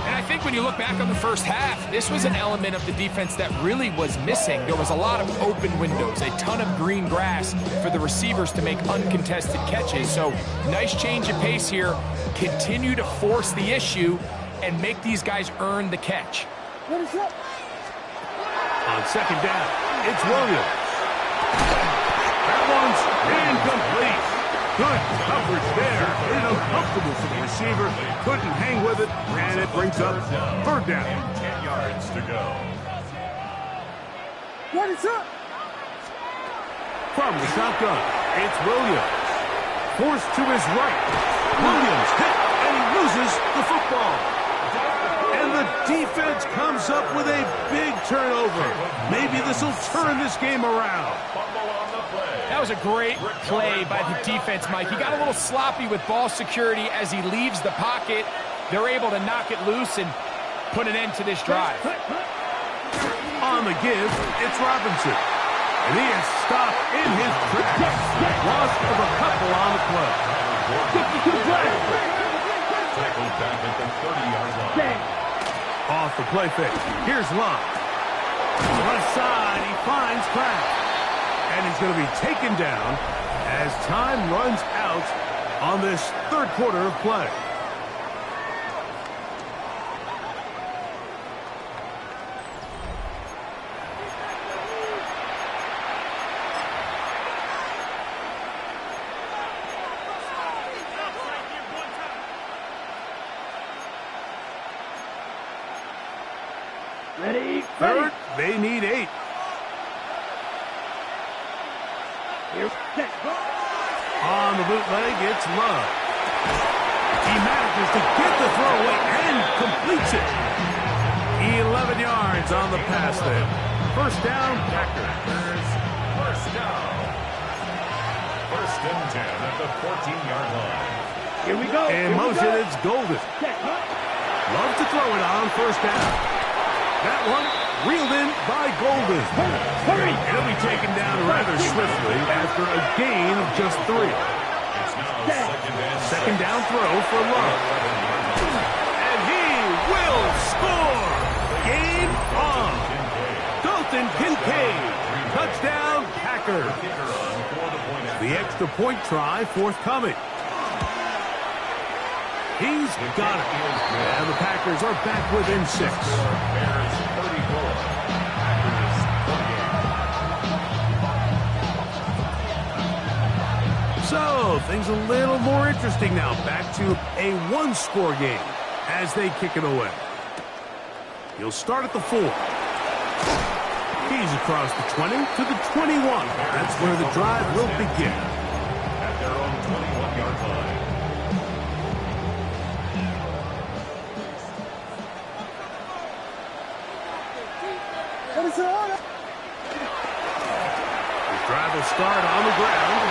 And I think when you look back on the first half, this was an element of the defense that really was missing. There was a lot of open windows, a ton of green grass for the receivers to make uncontested catches. So nice change of pace here. Continue to force the issue and make these guys earn the catch.
What is that?
On 2nd down, it's Williams. That one's incomplete. Good coverage there. It's uncomfortable for the receiver. Couldn't hang with it, and it brings up 3rd down.
10 yards to go.
What is up?
From the shotgun, it's Williams. Forced to his right. Williams hit, and he loses the football. And the defense comes up with a big turnover. Maybe this will turn this game around.
That was a great play by the defense, Mike. He got a little sloppy with ball security as he leaves the pocket. They're able to knock it loose and put an end to this drive.
On the give, it's Robinson. And he is stopped in his tracks. Loss of a couple on the play.
52 flags.
Tackled back at the 30-yard line.
Off the play fake. Here's Love. Left side, he finds Kraft. And he's going to be taken down as time runs out on this third quarter of play.
Ready?
Third, they need 8.
Here, set, go.
On the bootleg, it's Love. He manages to get the throw away and completes it. 11 yards on the pass there. First down, Packers.
First down. First and 10 at the 14-yard line.
Here we go.
In motion, it's Golden.
Set, go.
Love to throw it on first down. That one reeled in by Golden.
Hurry.
He'll be taken down rather swiftly after a gain of just 3.
It's now
Second down throw for Love. And he will score. Game on. Dalton Kincaid. Touchdown, Packers. The extra point try forthcoming. He's got it. And the Packers are back within 6.
Bears 34. Packers 28.
So, things a little more interesting now. Back to a one-score game as they kick it away. He'll start at the 4. He's across the 20 to the 21. That's where the drive will begin.
At their own 21-yard line.
What is it on?
The drive will start on the ground.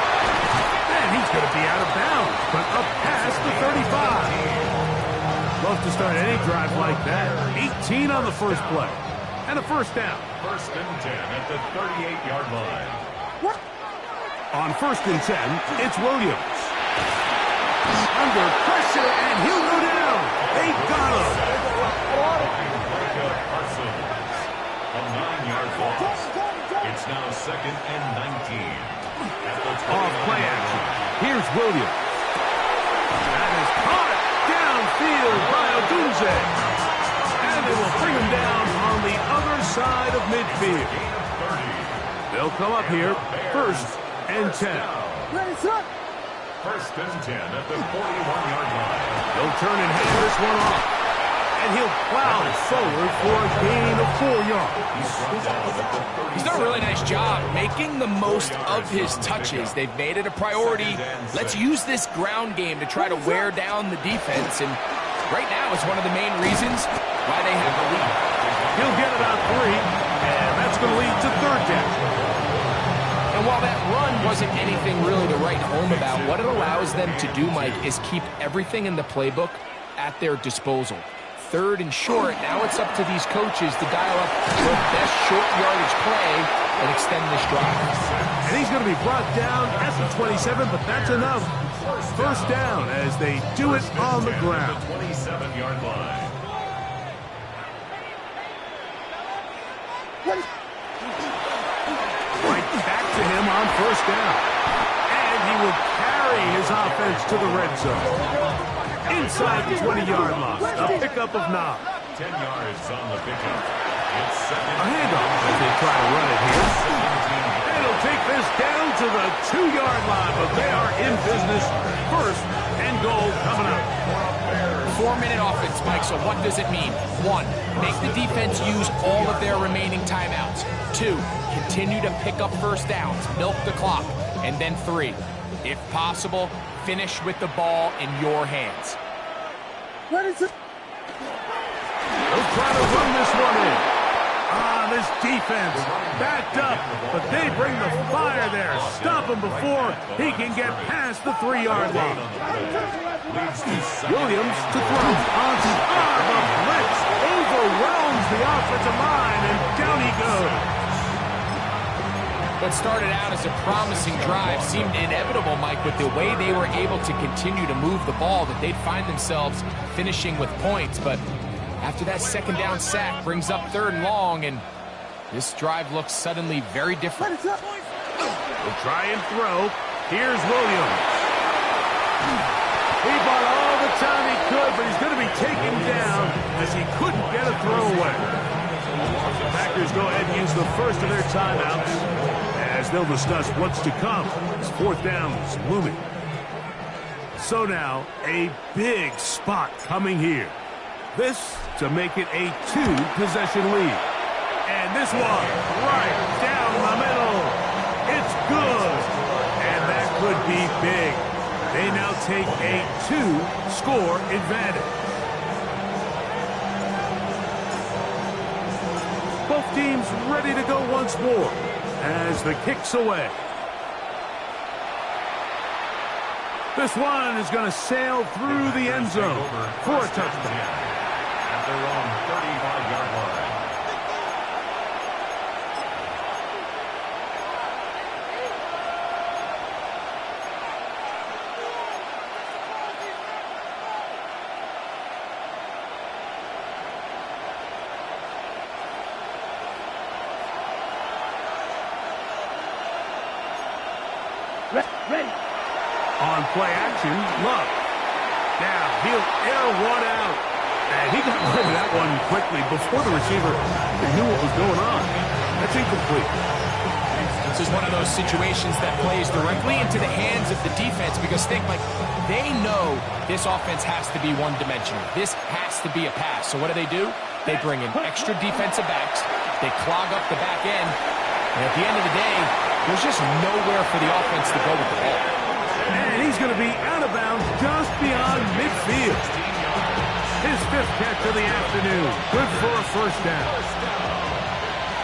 And he's going to be out of bounds, but up past the 35. Love to start any drive like that. 18 on the first play. And a first down.
First and 10 at the 38-yard line.
What?
On first and 10, it's Williams. Under pressure, and he'll go down. They got him.
Parsons. A 9-yard loss. It's now second and 19.
Off play action. Here's Williams. That is caught downfield by Odunze. And they will bring him down on the other side of midfield. They'll come up here first and 10.
Ready, set.
First and 10 at the 41-yard line.
He'll turn and hand this one off. And he'll plow forward for a gain of 4 yards.
He's done a really nice job making the most of his touches. They've made it a priority. Let's use this ground game to try to wear down the defense. And right now it's one of the main reasons why they have the lead.
He'll get about 3, and that's going to lead to third down.
And while that run wasn't anything really to write home about, what it allows them to do, Mike, is keep everything in the playbook at their disposal. Third and short, now it's up to these coaches to dial up their best short yardage play and extend this drive.
And he's going to be brought down at the 27, but that's enough. First down as they do it on the ground.
27-yard line.
Right back to him on first down. And he will carry his offense to the red zone. Inside the 20-yard line. A pickup of 9.
10 yards on the pickup. It's second.
A handoff as they try to run it here. And he'll take this down to the 2-yard line, but they are in business. First and goal coming up.
4-minute offense, Mike, so what does it mean? 1, make the defense use all of their remaining timeouts. 2, continue to pick up first downs, milk the clock. And then 3, if possible, finish with the ball in your hands.
What is it?
They'll try to run this one in. This defense backed up, but they bring the fire there. Stop him before he can get past the 3-yard line. Williams to throw. The blitz overwhelms the offensive line, and down he goes.
What started out as a promising drive seemed inevitable, Mike, with the way they were able to continue to move the ball, that they'd find themselves finishing with points. But after that second down sack brings up 3rd and long, and this drive looks suddenly very different.
He'll try and throw. Here's Williams. He bought all the time he could, but he's going to be taken down as he couldn't get a throwaway. The Packers go ahead and use the first of their timeouts as they'll discuss what's to come. It's 4th down is looming. So now, a big spot coming here. This to make it a 2-possession lead. And this one, right down the middle. It's good. And that could be big. They now take a 2-score advantage. Both teams ready to go once more as the kick's away. This one is going to sail through the end zone for a touchdown.
At their own 35-yard line.
Ready.
On play action, Love. Now he'll air one out. And he got rid of that one quickly before the receiver knew what was going on. That's incomplete.
This is one of those situations that plays directly into the hands of the defense because think like they know this offense has to be one-dimensional. This has to be a pass. So what do? They bring in extra defensive backs. They clog up the back end. And at the end of the day, there's just nowhere for the offense to go with the ball.
And he's going to be out of bounds just beyond midfield. His 5th catch of the afternoon. Good for a first down.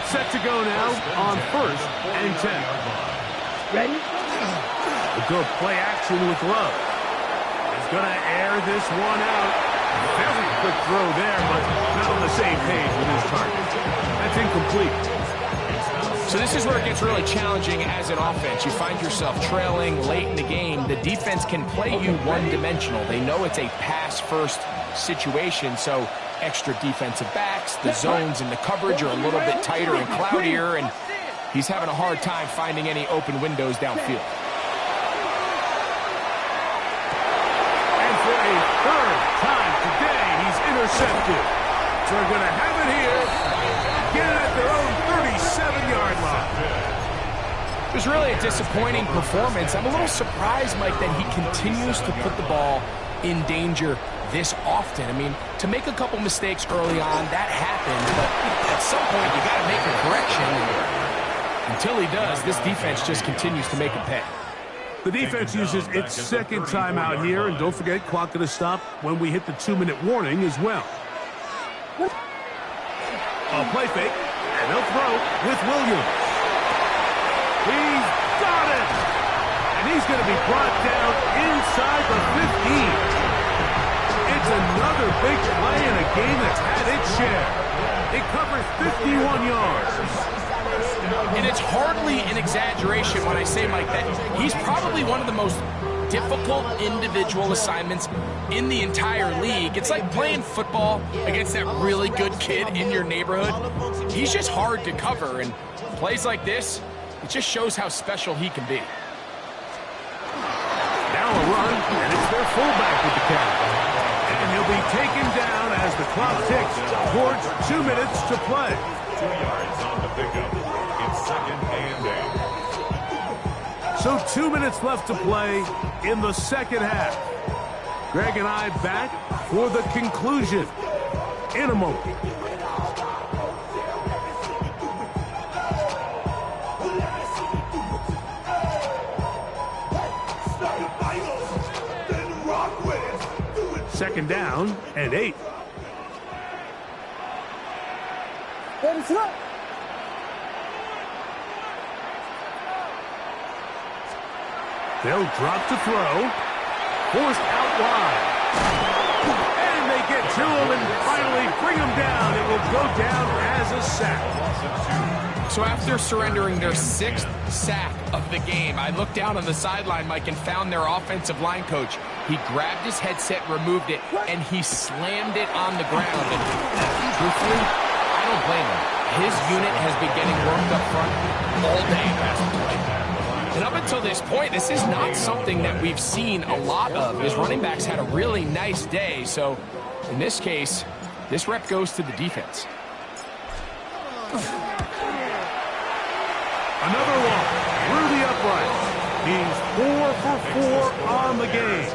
Set to go now on 1st and 10.
Ready?
We'll go play action with Love. He's going to air this one out. Very quick throw there, but not on the same page with his target. That's incomplete.
So this is where it gets really challenging as an offense. You find yourself trailing late in the game. The defense can play you one-dimensional. They know it's a pass-first situation, so extra defensive backs, the zones and the coverage are a little bit tighter and cloudier, and he's having a hard time finding any open windows downfield.
And for a 3rd time today, he's intercepted. So they're going to have it here. Get it at their own 37-yard line.
It was really a disappointing performance. I'm a little surprised, Mike, that he continues to put the ball in danger this often. I mean, to make a couple mistakes early on, that happened, but at some point you got to make a correction. Until he does, this defense just continues to make him pay.
The defense uses its 2nd timeout here, and don't forget, clock going to stop when we hit the 2-minute warning as well. A play fake, and they'll throw with Williams. He's got it! And he's going to be brought down inside the 15. It's another big play in a game that's had its share. It covers 51 yards.
And it's hardly an exaggeration when I say, Mike, that he's probably one of the most difficult individual assignments in the entire league. It's like playing football against that really good kid in your neighborhood. He's just hard to cover, and plays like this, it just shows how special he can be.
Now a run, and it's their fullback with the catch. And he'll be taken down as the clock ticks towards 2 minutes to play.
2 yards on the pickup. It's 2nd and 8.
So 2 minutes left to play in the 2nd half. Greg and I back for the conclusion in a moment. Second down and 8.
Ready, set.
They'll drop to throw. Forced out wide. And they get to him and finally bring him down. It will go down as a sack.
So after surrendering their 6th sack of the game, I looked down on the sideline, Mike, and found their offensive line coach. He grabbed his headset, removed it, and he slammed it on the ground. And truthfully, I don't blame him. His unit has been getting worked up front all day past the play. this point, this is not something that we've seen a lot of. His running backs had a really nice day, so in this case, this rep goes to the defense.
Another one through the upright. He's 4 for 4 on the game.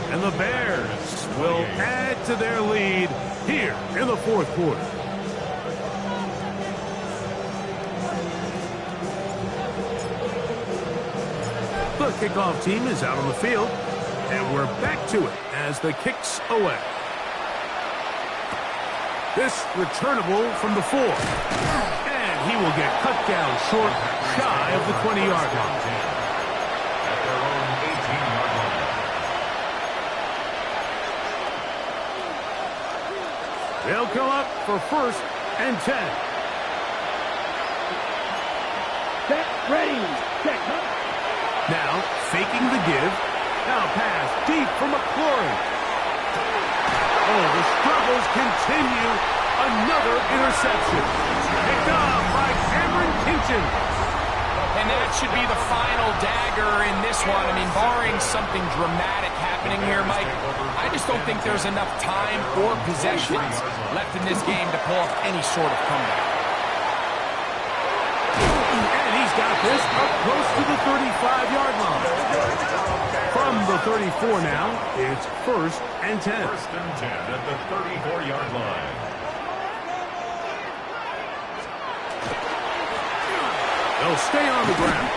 And the Bears will add to their lead here in the fourth quarter. The kickoff team is out on the field, and we're back to it as the kick's away. This returnable from the 4. And he will get cut down short, shy of the 20-yard line.
At their own 18-yard line.
They'll come up for 1st and 10.
Set, ready, set.
Now, faking the give. Now pass deep for McLaurin. Oh, the struggles continue. Another interception. Picked up by Cameron Kinchen.
And that should be the final dagger in this one. I mean, barring something dramatic happening here, Mike, I just don't think there's enough time or possessions left in this game to pull off any sort of comeback.
And he's got this up close to the 35-yard line. From the 34 now, it's 1st and 10.
1st and 10 at the 34-yard line.
They'll stay on the ground.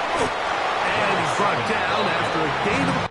And he's brought down after a gain of...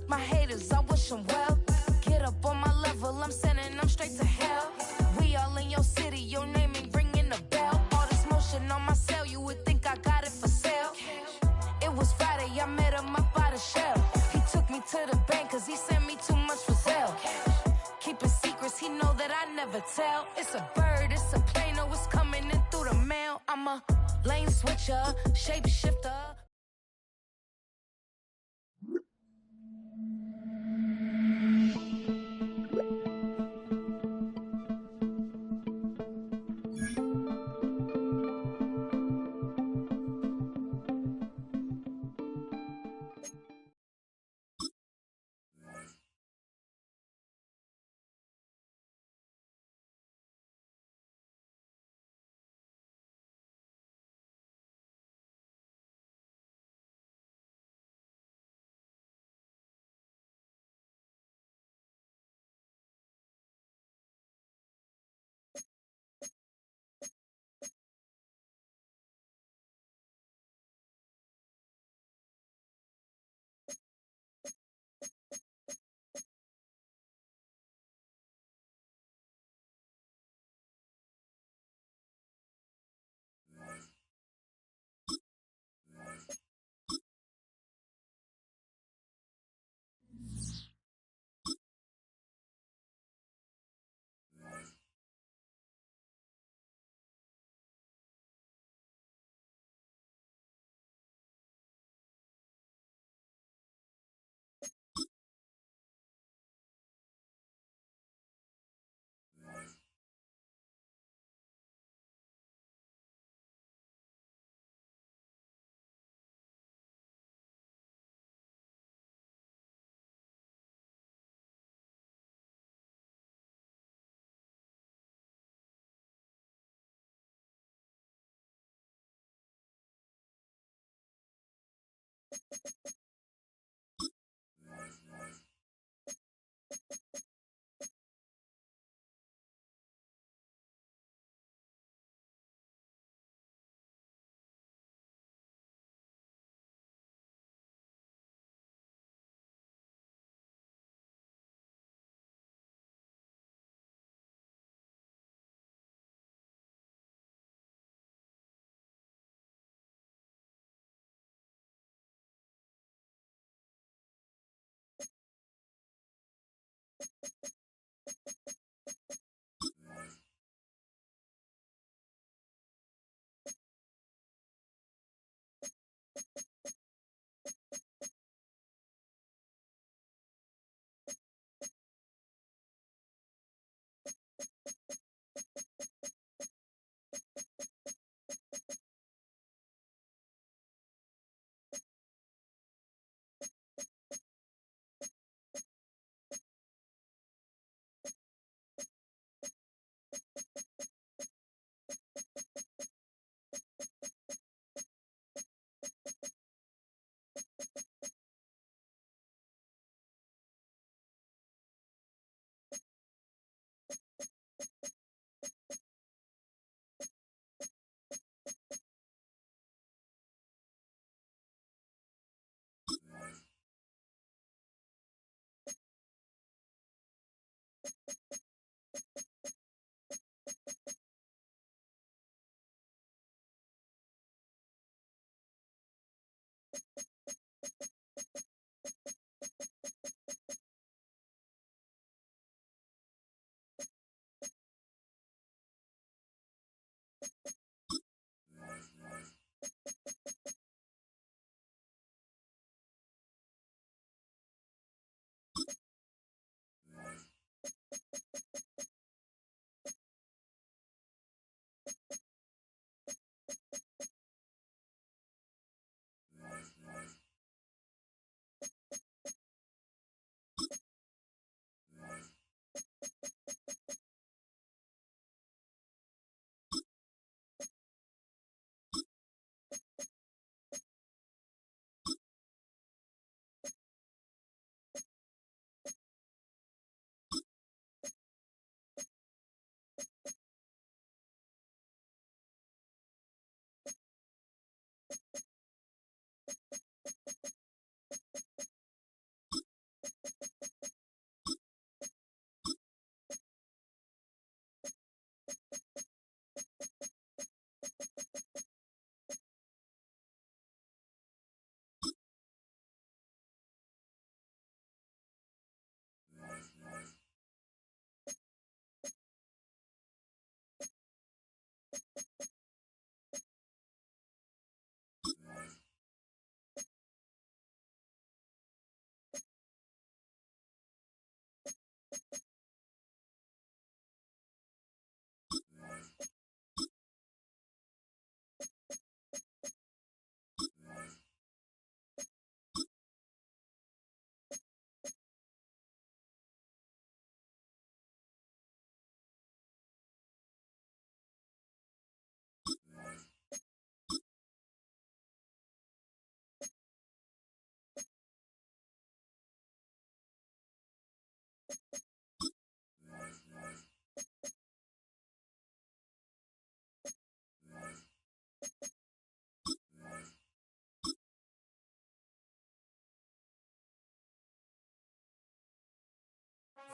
My haters, I wish them well. Get up on my level, I'm sending them straight to hell. We all in your city, your name ain't ringing the bell. All this motion on my cell, you would think I got it for sale. It was Friday, I met him up by the shell. He took me to the bank, cause he sent me too much for sale. Keeping secrets, he know that I never tell. It's a bird, it's a plane, oh, it's coming in through the mail. I'm a lane switcher, shapeshifter.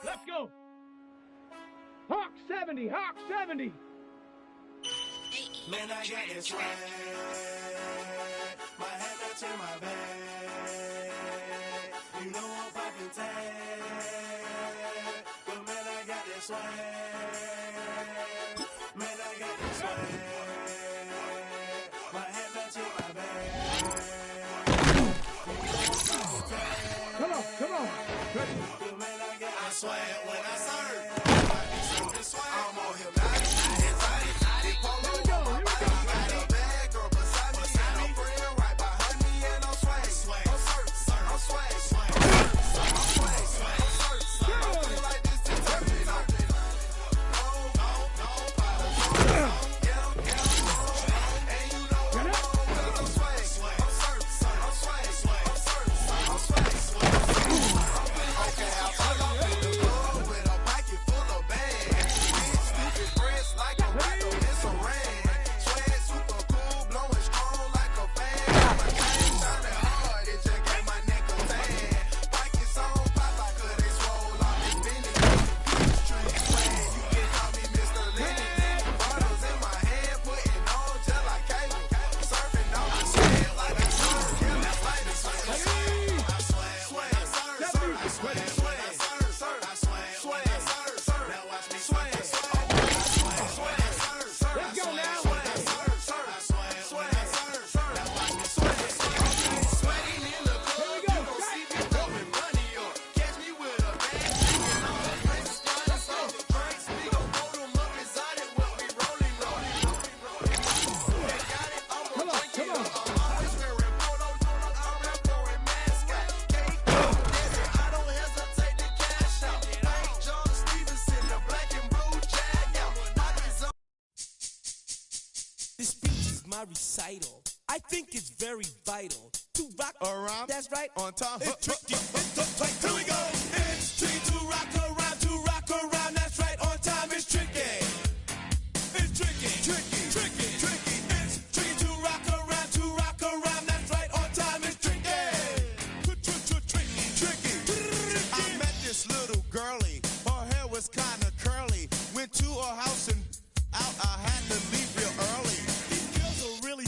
Let's go. Hawk 70, Hawk 70.
Man, I got this swag. My hat matching my bag. You know I'm popping tag. But man, I got this swag. Man, I got this swag. My hat matching my bag.
Come on, come on.
But man, I got this swag when I serve. I'm on him now. it's very vital to rock around. That's right, on time. It's tricky. Here we go. It's tricky to rock around. That's right, on time. It's tricky. It's tricky. It's tricky to rock around. That's right, on time. It's tricky. I met this little girlie. Her hair was kind of curly. Went to her house and out. I had to leave real early. These girls are really,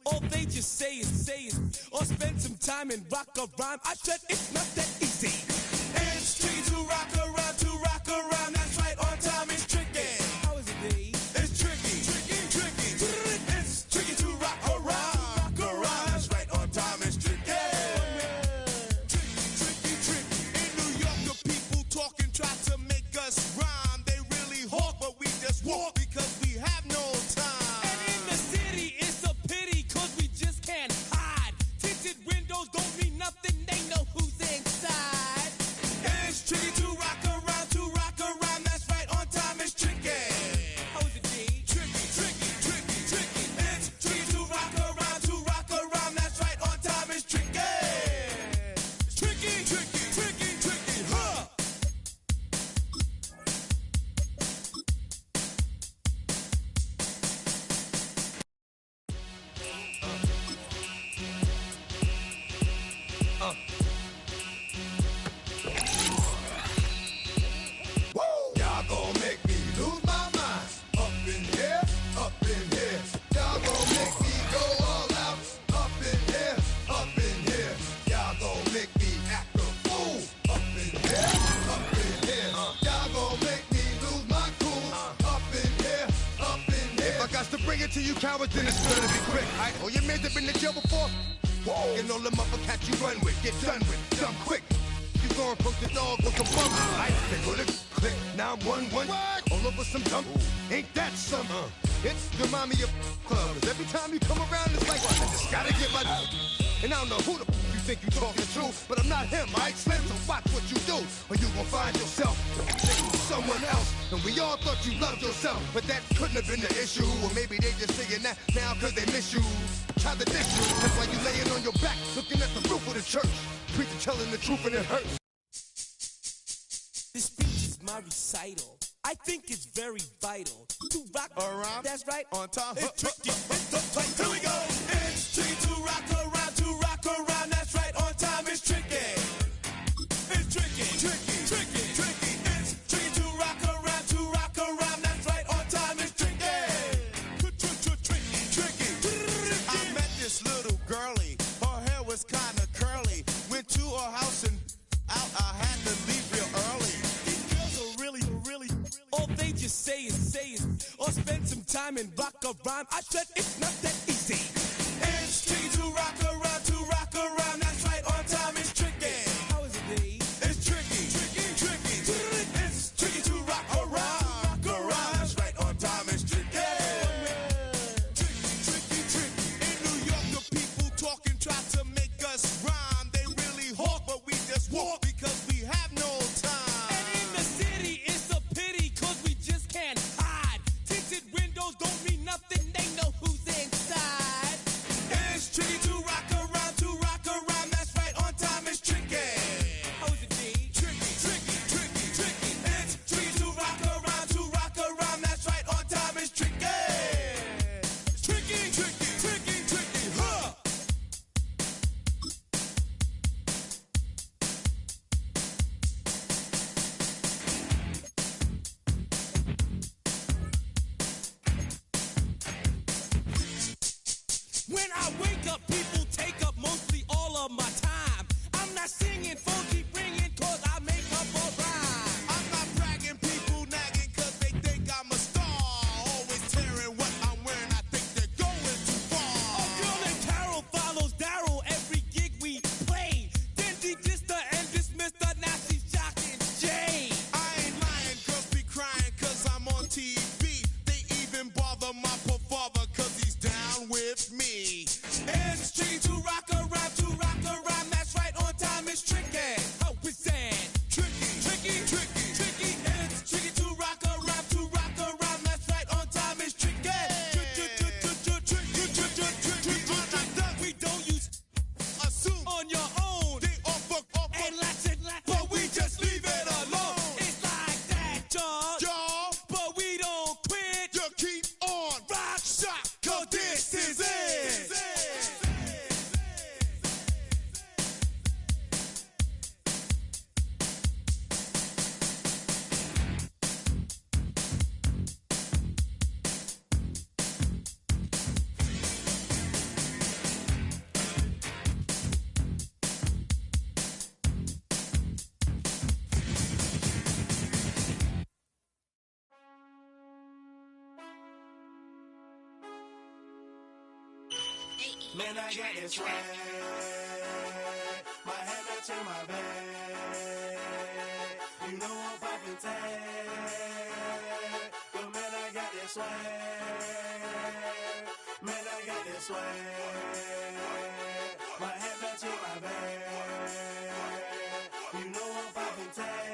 all they just say is, or spend some time and rock a rhyme. I said it's not that easy. It's tricky to rock around. That's right, on time. It's tricky. How is it, Dave? It's tricky. It's tricky to rock around. That's right, on time. It's tricky. Tricky. In New York, the people talking try to make us rhyme. They really hawk, but we just walk because we have no time. And in the city, it's a pity, cause we just can't hide. Tinted windows don't mean nothing, they know who's inside. It's tricky to rock around. That's right, on time. It's tricky. How is it, D? Tricky. It's tricky to rock around. That's right, on time. It's tricky. Tricky, huh? Y'all gon' make me lose my mind. Up in here. Y'all gon' make me go all out. Up in here. Y'all gon' make me act a fool. Up in here. Y'all gon' make me lose my cool. Up in here. If I got to bring it to you cowards, then it's gonna be quick. Oh, your man's have been in jail before? Whoa. And all the motherfuckers you run with, get done with, dumb quick. You going from the dog with the bump. They go to click 911. All over some dump. Ain't that something? It's remind me of clubs. Every time you come around, it's like, I just gotta get my. And I don't know who the you think you talking to, but I'm not him, right? Slim, so watch what you do, or you gon' find yourself someone else. And we all thought you loved yourself, but that couldn't have been the issue. Or maybe they just saying that now cause they miss you. Try to diss you. That's why you laying on your back, looking at the roof of the church. Preacher telling the truth and it hurts. This speech is my recital. I think it's very vital to rock around. That's right, on time. It's tricky. Here we go. It's tricky to rock around. That's right, on time. It's tricky. It's tricky. It's tricky to rock around. That's right, on time. It's tricky. I met this little girlie. Her hair was kind of curly. Went to her house and out. I had to leave real early. These girls are really, all they just say is, or spend some time and rock a rhyme. I said it's not that easy. It's tricky to rock around. That's right, on time. It's tricky. How is it, Dave? It's tricky. It's tricky to rock around. That's right, on time. It's tricky. Tricky. In New York, the people talking try to make us rhyme. They really hawk, but we just walk because we have no time. And in the city, it's a pity, cause we just can't hide. Tinted windows don't mean nothing, they know who's inside. Man, I got this swag. My hat matching my bag. You know I'm poppin' tag. But man, I got this swag. Man, I got this swag. My hat matching my bag. You know I'm poppin' tag.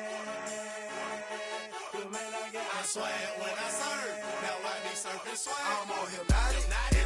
But man, I got this swag. When I serve, now I be surfing swag. I'm on hypnotic.